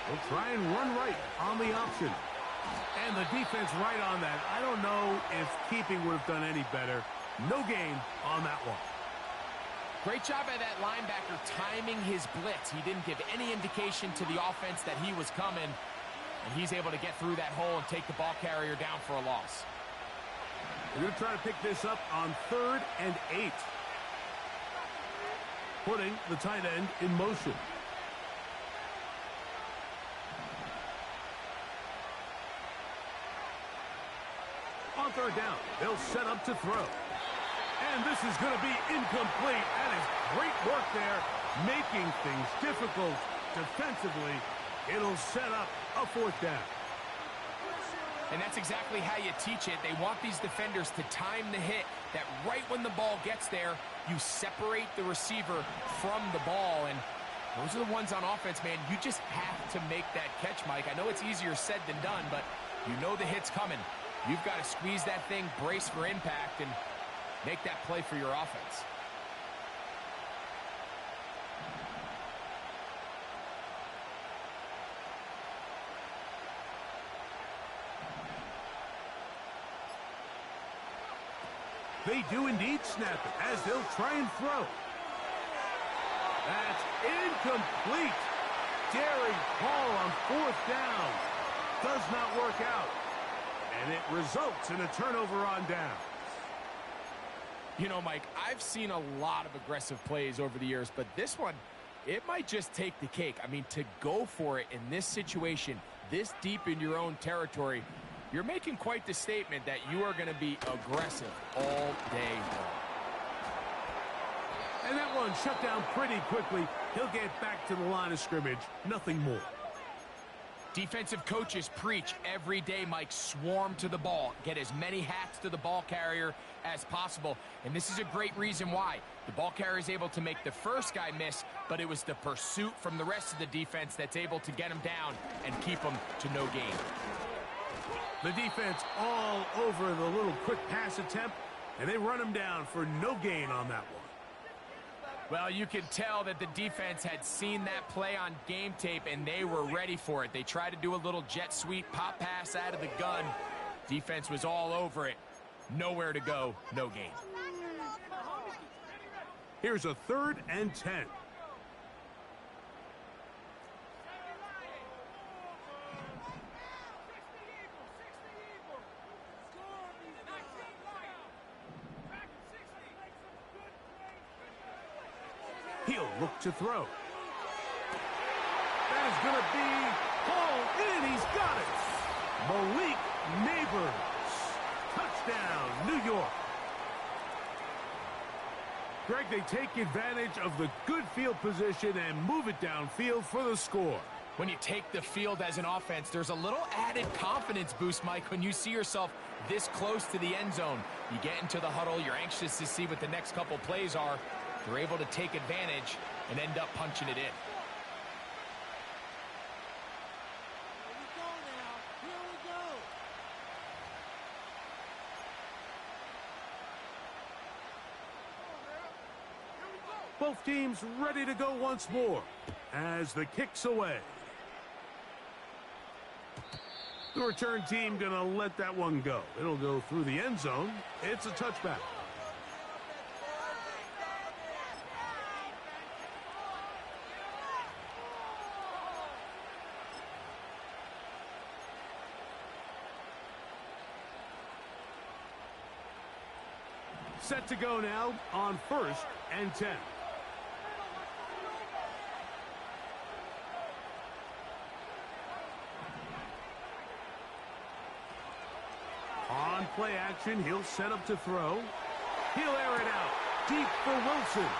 We'll try and run right on the option. And the defense right on that. I don't know if keeping would have done any better. No gain on that one. Great job by that linebacker timing his blitz. He didn't give any indication to the offense that he was coming, and he's able to get through that hole and take the ball carrier down for a loss. We're going to try to pick this up on 3rd and 8. Putting the tight end in motion. On 3rd down, they'll set up to throw. And this is going to be incomplete. That is great work there, making things difficult defensively. It'll set up a 4th down. And that's exactly how you teach it. They want these defenders to time the hit, that right when the ball gets there, you separate the receiver from the ball. And those are the ones on offense, man. You just have to make that catch, Mike. I know it's easier said than done, but you know the hit's coming. You've got to squeeze that thing, brace for impact, and make that play for your offense. They do indeed snap it as they'll try and throw. That's incomplete. Daring call on 4th down. Does not work out. And it results in a turnover on down. You know, Mike, I've seen a lot of aggressive plays over the years, but this one, it might just take the cake. I mean, to go for it in this situation, this deep in your own territory, you're making quite the statement that you are going to be aggressive all day long. And that one shut down pretty quickly. He'll get back to the line of scrimmage. Nothing more. Defensive coaches preach every day, Mike, swarm to the ball. Get as many hats to the ball carrier as possible. And this is a great reason why. The ball carrier is able to make the first guy miss, but it was the pursuit from the rest of the defense that's able to get him down and keep him to no gain. The defense all over the little quick pass attempt, and they run him down for no gain on that one. Well, you can tell that the defense had seen that play on game tape, and they were ready for it. They tried to do a little jet sweep, pop pass out of the gun. Defense was all over it. Nowhere to go, no gain. Here's a 3rd and 10. He'll look to throw. That is going to be hauled in. He's got it. Malik Neighbors. Touchdown, New York. Greg, they take advantage of the good field position and move it downfield for the score. When you take the field as an offense, there's a little added confidence boost, Mike, when you see yourself this close to the end zone. You get into the huddle, you're anxious to see what the next couple plays are. They're able to take advantage and end up punching it in. Here we go now. Here we go. Both teams ready to go once more as the kick's away. The return team going to let that one go. It'll go through the end zone. It's a touchback. Set to go now on 1st and 10. On play action, he'll set up to throw. He'll air it out deep for Wilson.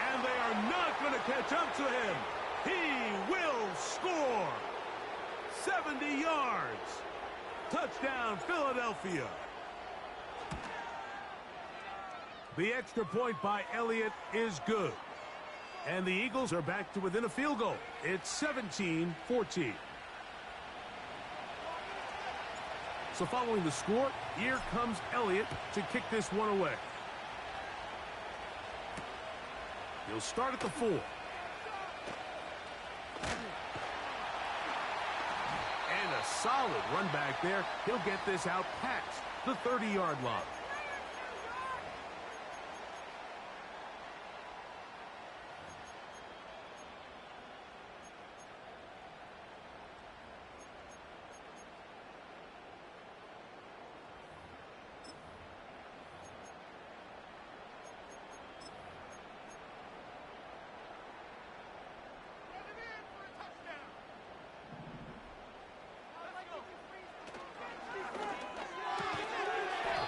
And they are not going to catch up to him. He will score. 70 yards. Touchdown, Philadelphia. The extra point by Elliott is good. And the Eagles are back to within a field goal. It's 17-14. So following the score, here comes Elliott to kick this one away. He'll start at the 4. a solid run back there. He'll get this out past the 30-yard line.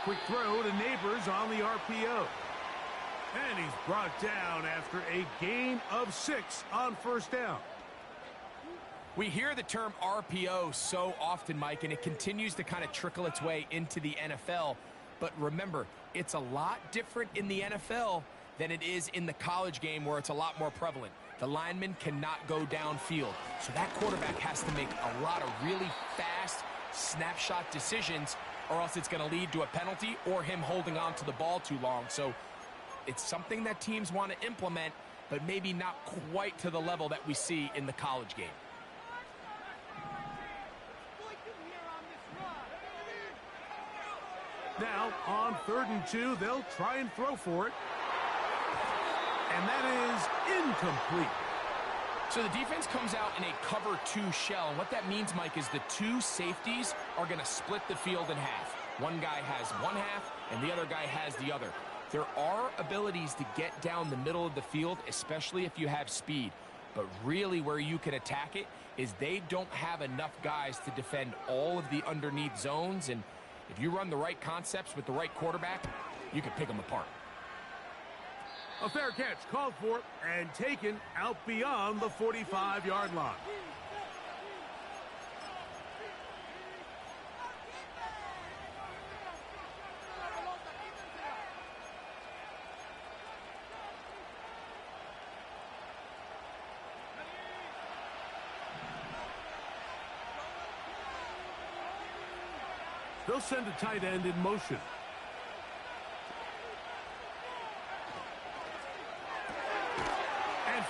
Quick throw to Neighbors on the RPO. And he's brought down after a gain of 6 on first down. We hear the term RPO so often, Mike, and it continues to kind of trickle its way into the NFL. But remember, it's a lot different in the NFL than it is in the college game where it's a lot more prevalent. The lineman cannot go downfield. So that quarterback has to make a lot of really fast snapshot decisions, or else it's going to lead to a penalty or him holding on to the ball too long. So it's something that teams want to implement, but maybe not quite to the level that we see in the college game. Now, on 3rd and 2, they'll try and throw for it. And that is incomplete. So the defense comes out in a cover 2 shell. And what that means, Mike, is the 2 safeties are going to split the field in half. One guy has one half, and the other guy has the other. There are abilities to get down the middle of the field, especially if you have speed. But really where you can attack it is they don't have enough guys to defend all of the underneath zones. And if you run the right concepts with the right quarterback, you can pick them apart. A fair catch called for and taken out beyond the 45-yard line. They'll send a tight end in motion.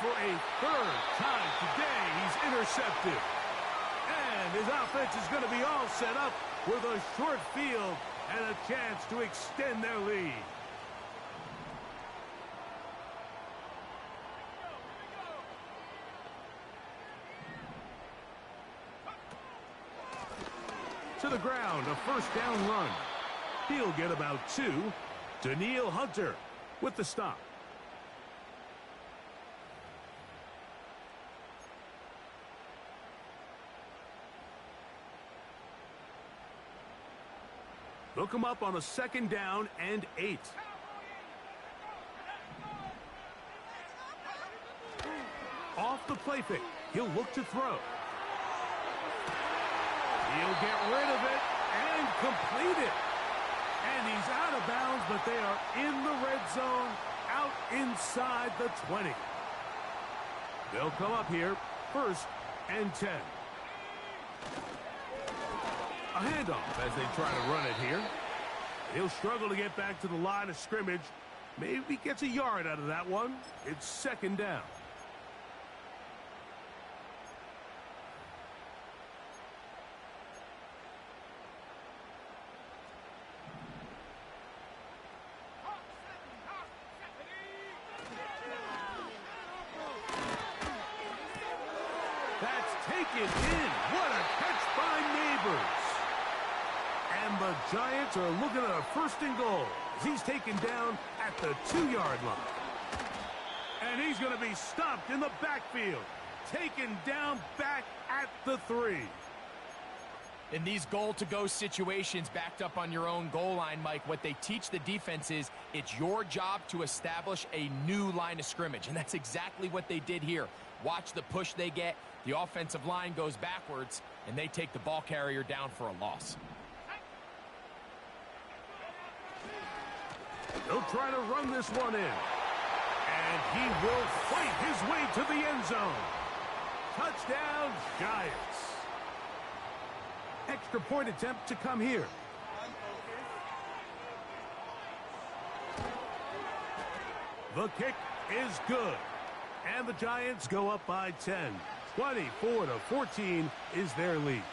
For a 3rd time today, he's intercepted. And his offense is going to be all set up with a short field and a chance to extend their lead. To the ground, a 1st down run. He'll get about 2. Daniil Hunter with the stop. They'll come up on a 2nd down and 8. Off the play fake. He'll look to throw. He'll get rid of it and complete it. And he's out of bounds, but they are in the red zone, out inside the 20. They'll come up here, 1st and 10. A handoff as they try to run it here. He'll struggle to get back to the line of scrimmage. Maybe gets a yard out of that one. It's 2nd down. That's taken in. What a catch by Neighbors. And the Giants are looking at a 1st and goal as he's taken down at the 2-yard line. And he's going to be stopped in the backfield. Taken down back at the 3. In these goal-to-go situations backed up on your own goal line, Mike, what they teach the defense is it's your job to establish a new line of scrimmage. And that's exactly what they did here. Watch the push they get. The offensive line goes backwards, and they take the ball carrier down for a loss. They'll try to run this one in. And he will fight his way to the end zone. Touchdown, Giants. Extra point attempt to come here. The kick is good. And the Giants go up by 10. 24-14 is their lead.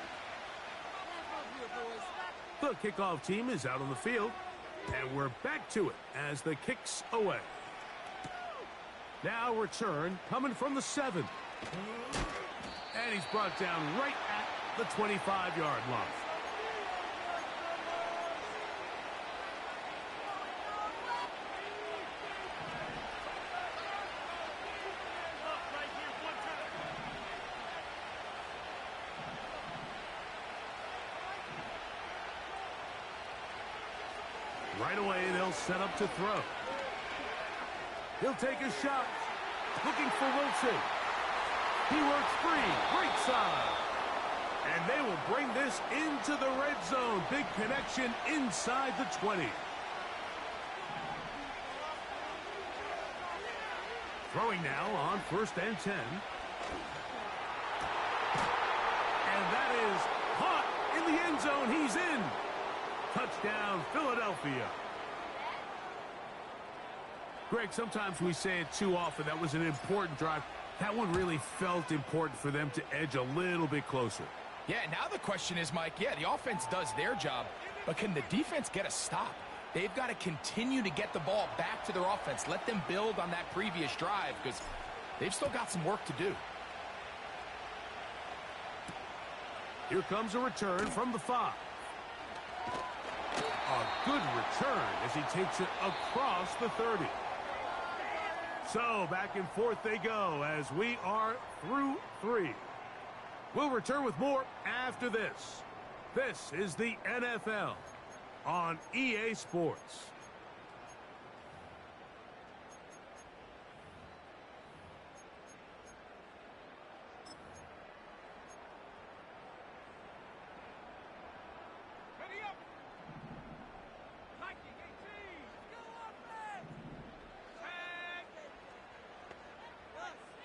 The kickoff team is out on the field, and we're back to it as the kick's away. Now return coming from the 7. And he's brought down right at the 25-yard line. Right away, they'll set up to throw. He'll take a shot. Looking for Wilson. He works free. Right side. And they will bring this into the red zone. Big connection inside the 20. Throwing now on 1st and 10. And that is caught in the end zone. He's in. Touchdown, Philadelphia. Greg, sometimes we say it too often. That was an important drive. That one really felt important for them to edge a little bit closer. Yeah, now the question is, Mike, yeah, the offense does their job, but can the defense get a stop? They've got to continue to get the ball back to their offense. Let them build on that previous drive because they've still got some work to do. Here comes a return from the 5. A good return as he takes it across the 30. So back and forth they go as we are through 3. We'll return with more after this. This is the NFL on EA Sports.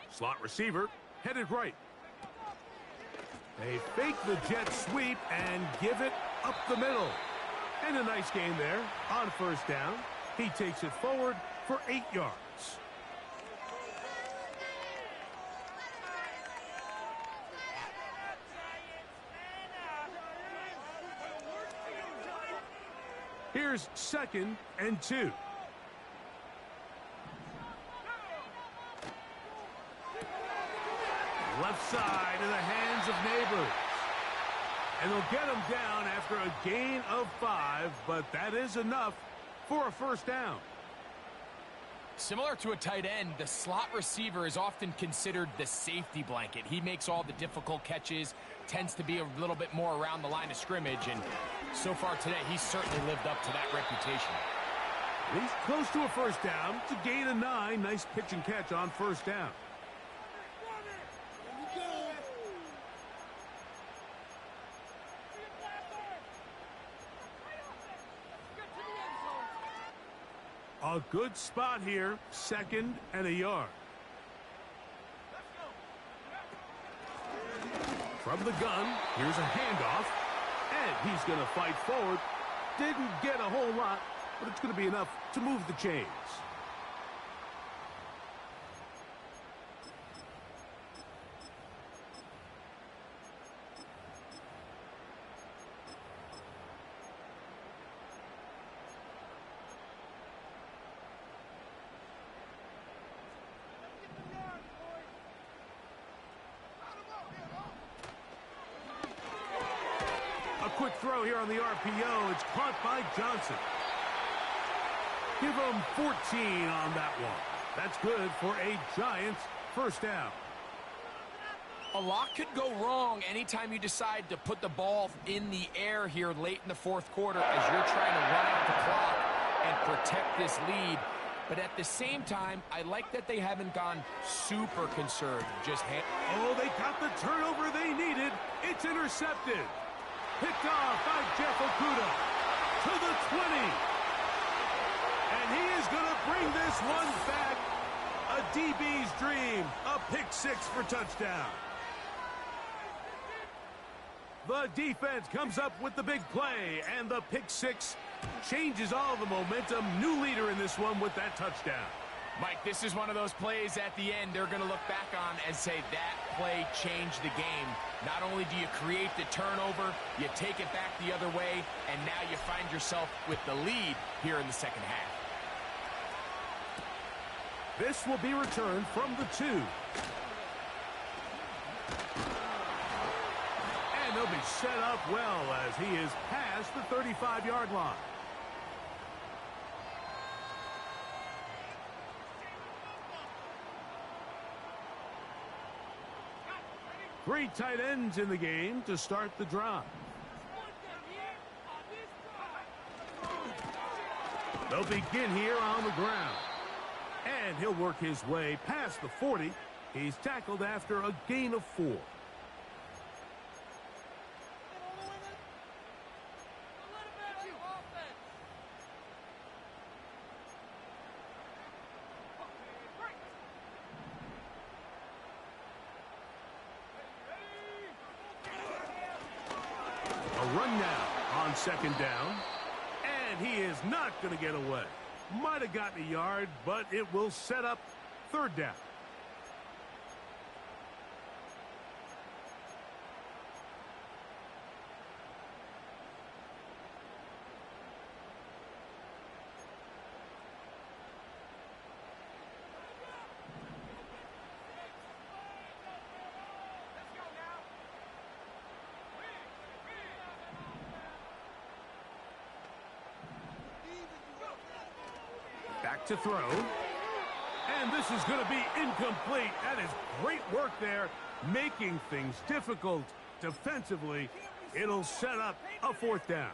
Slot receiver headed right. They fake the jet sweep and give it up the middle. And a nice gain there on 1st down. He takes it forward for 8 yards. Here's 2nd and 2. Left side in the hands of Neighbors. And they'll get him down after a gain of 5, but that is enough for a 1st down. Similar to a tight end, the slot receiver is often considered the safety blanket. He makes all the difficult catches, tends to be a little bit more around the line of scrimmage, and so far today, he's certainly lived up to that reputation. He's close to a 1st down. It's a gain of 9. Nice pitch and catch on 1st down. A good spot here, 2nd and a yard. From the gun, here's a handoff, and he's going to fight forward. Didn't get a whole lot, but it's going to be enough to move the chains. Quick throw here on the RPO. It's caught by Johnson. Give him 14 on that one. That's good for a Giants 1st down. A lot could go wrong anytime you decide to put the ball in the air here late in the 4th quarter as you're trying to run out the clock and protect this lead. But at the same time, I like that they haven't gone super conservative. They got the turnover they needed. It's intercepted. Picked off by Jeff Okuda to the 20. And he is going to bring this one back. A DB's dream. A pick 6 for touchdown. The defense comes up with the big play, and the pick 6 changes all the momentum. New leader in this one with that touchdown. Mike, this is one of those plays at the end they're going to look back on and say that play changed the game. Not only do you create the turnover, you take it back the other way, and now you find yourself with the lead here in the second half. This will be returned from the 2. And they'll be set up well as he is past the 35-yard line. 3 tight ends in the game to start the drive. They'll begin here on the ground. And he'll work his way past the 40. He's tackled after a gain of 4. A run now on second down. And he is not going to get away. Might have gotten a yard, but it will set up third down. Back to throw. And this is going to be incomplete. That is great work there, making things difficult defensively. It'll set up a fourth down.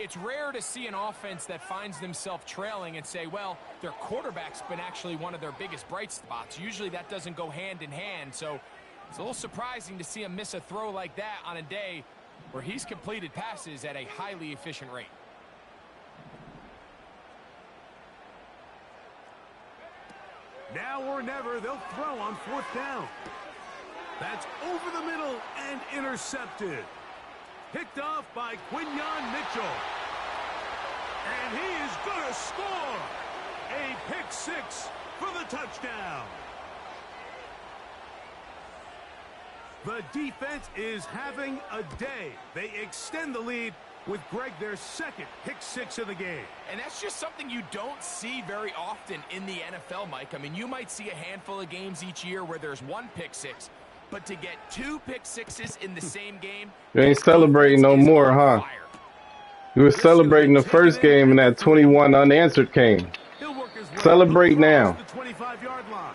It's rare to see an offense that finds themselves trailing and say, well, their quarterback's been actually one of their biggest bright spots. Usually that doesn't go hand in hand, so it's a little surprising to see him miss a throw like that on a day where he's completed passes at a highly efficient rate. Now or never, they'll throw on fourth down. That's over the middle and intercepted. Picked off by Quinyon Mitchell. And he is going to score. A pick 6 for the touchdown. The defense is having a day. They extend the lead with Greg, their second pick 6 of the game. And that's just something you don't see very often in the NFL, Mike. I mean, you might see a handful of games each year where there's 1 pick 6, but to get 2 pick 6s in the same game, you ain't celebrating no more, huh? You were celebrating the first game and that 21 unanswered came. Celebrate now. The 25-yard line.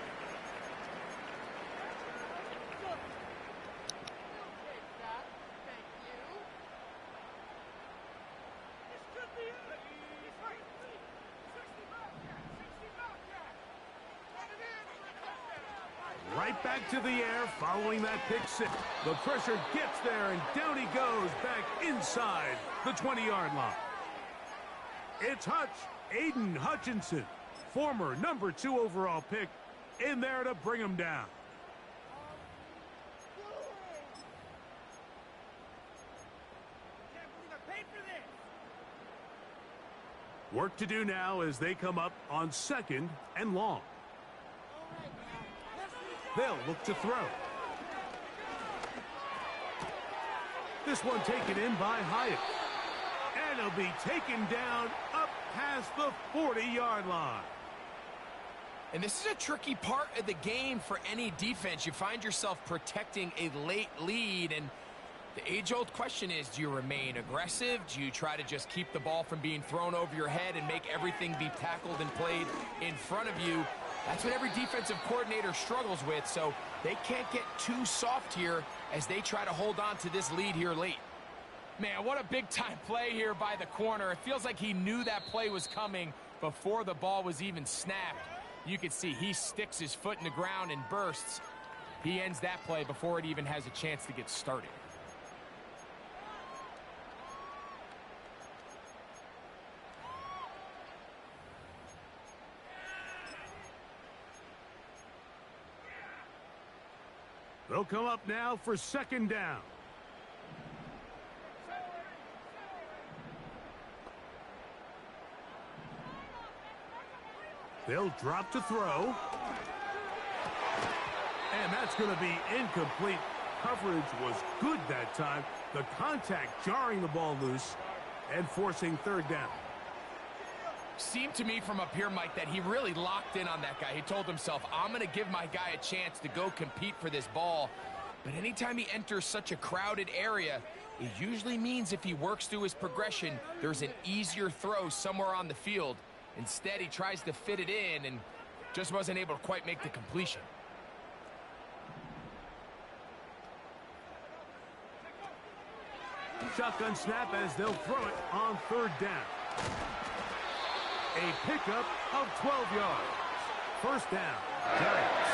Right back to the air following that pick 6. The pressure gets there, and down he goes back inside the 20-yard line. It's Aiden Hutchinson, former number 2 overall pick, in there to bring him down. Work to do now as they come up on second and long. They'll look to throw. This one taken in by Hyatt. And it'll be taken down up past the 40-yard line. And this is a tricky part of the game for any defense. You find yourself protecting a late lead, and the age-old question is, do you remain aggressive? Do you try to just keep the ball from being thrown over your head and make everything be tackled and played in front of you? That's what every defensive coordinator struggles with, so they can't get too soft here as they try to hold on to this lead here late. Man, what a big-time play here by the corner. It feels like he knew that play was coming before the ball was even snapped. You can see he sticks his foot in the ground and bursts. He ends that play before it even has a chance to get started. They'll come up now for second down. They'll drop to throw. And that's going to be incomplete. Coverage was good that time. The contact jarring the ball loose and forcing third down. Seemed to me from up here, Mike, that he really locked in on that guy. He told himself, I'm going to give my guy a chance to go compete for this ball. But anytime he enters such a crowded area, it usually means if he works through his progression, there's an easier throw somewhere on the field. Instead, he tries to fit it in and just wasn't able to quite make the completion. Shotgun snap as they'll throw it on third down. A pickup of 12 yards. First down, Giants.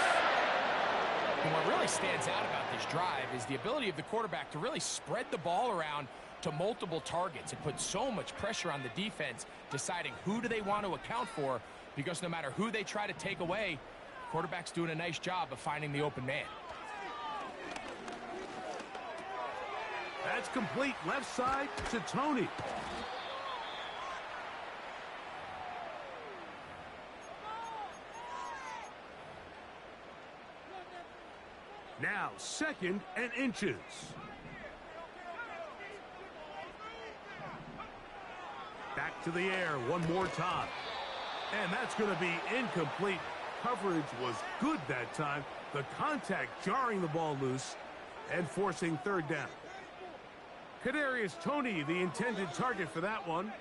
And what really stands out about this drive is the ability of the quarterback to really spread the ball around to multiple targets. It puts so much pressure on the defense, deciding who do they want to account for, because no matter who they try to take away, quarterback's doing a nice job of finding the open man. That's complete left side to Tony. Now, 2nd and inches. Back to the air one more time. And that's going to be incomplete. Coverage was good that time. The contact jarring the ball loose and forcing third down. Kadarius Toney, the intended target for that one.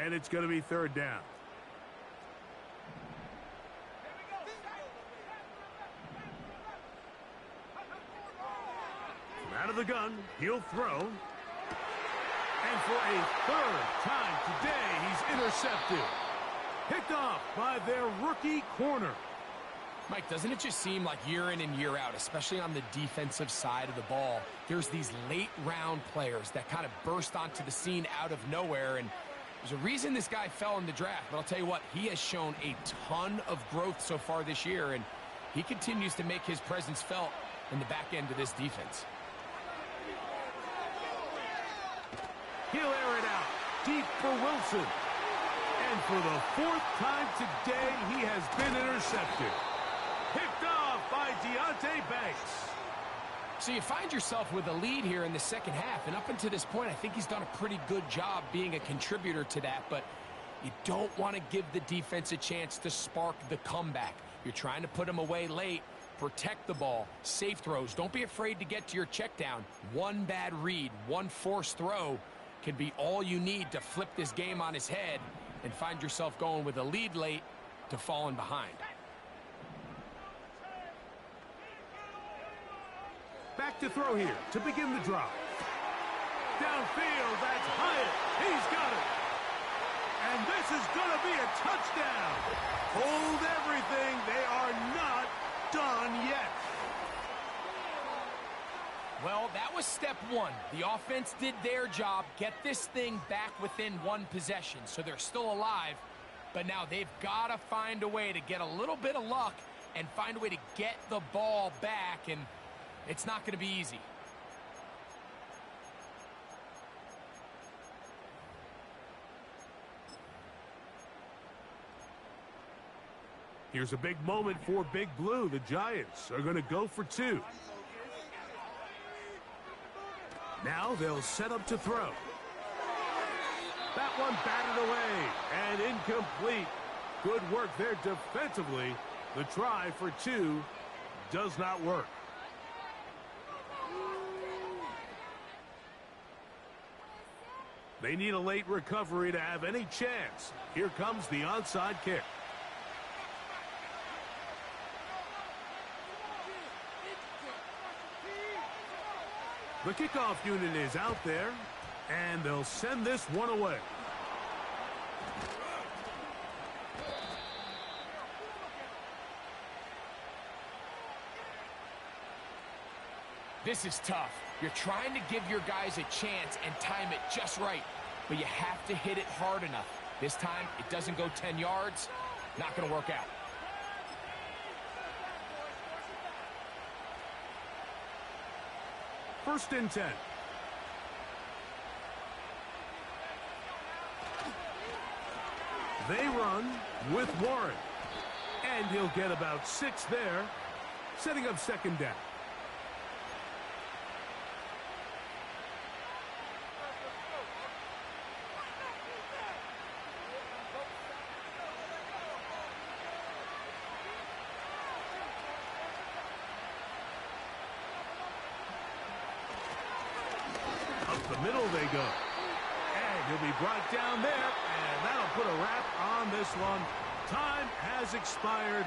And it's going to be third down. From out of the gun, he'll throw. And for a third time today, he's intercepted. Picked off by their rookie corner. Mike, doesn't it just seem like year in and year out, especially on the defensive side of the ball, there's these late-round players that kind of burst onto the scene out of nowhere, and there's a reason this guy fell in the draft, but I'll tell you what, he has shown a ton of growth so far this year, and he continues to make his presence felt in the back end of this defense. He'll air it out deep for Wilson. And for the 4th time today, he has been intercepted. Picked off by Deonte Banks. So you find yourself with a lead here in the second half, and up until this point, I think he's done a pretty good job being a contributor to that, but you don't want to give the defense a chance to spark the comeback. You're trying to put him away late, protect the ball, safe throws. Don't be afraid to get to your check down. One bad read, one forced throw can be all you need to flip this game on his head and find yourself going with a lead late to falling behind. Back to throw here to begin the drive. Downfield, that's Hyatt. He's got it. And this is going to be a touchdown. Hold everything. They are not done yet. Well, that was step one. The offense did their job, get this thing back within one possession, so they're still alive. But now they've got to find a way to get a little bit of luck and find a way to get the ball back, and it's not going to be easy. Here's a big moment for Big Blue. The Giants are going to go for 2. Now they'll set up to throw. That one batted away and incomplete. Good work there defensively. The try for 2 does not work. They need a late recovery to have any chance. Here comes the onside kick. The kickoff unit is out there, and they'll send this one away. This is tough. You're trying to give your guys a chance and time it just right, but you have to hit it hard enough. This time, it doesn't go 10 yards. Not going to work out. First and 10. They run with Warren. And he'll get about 6 there, setting up second down. Up the middle they go. And he'll be brought down there, and that'll put a wrap on this one. Time has expired.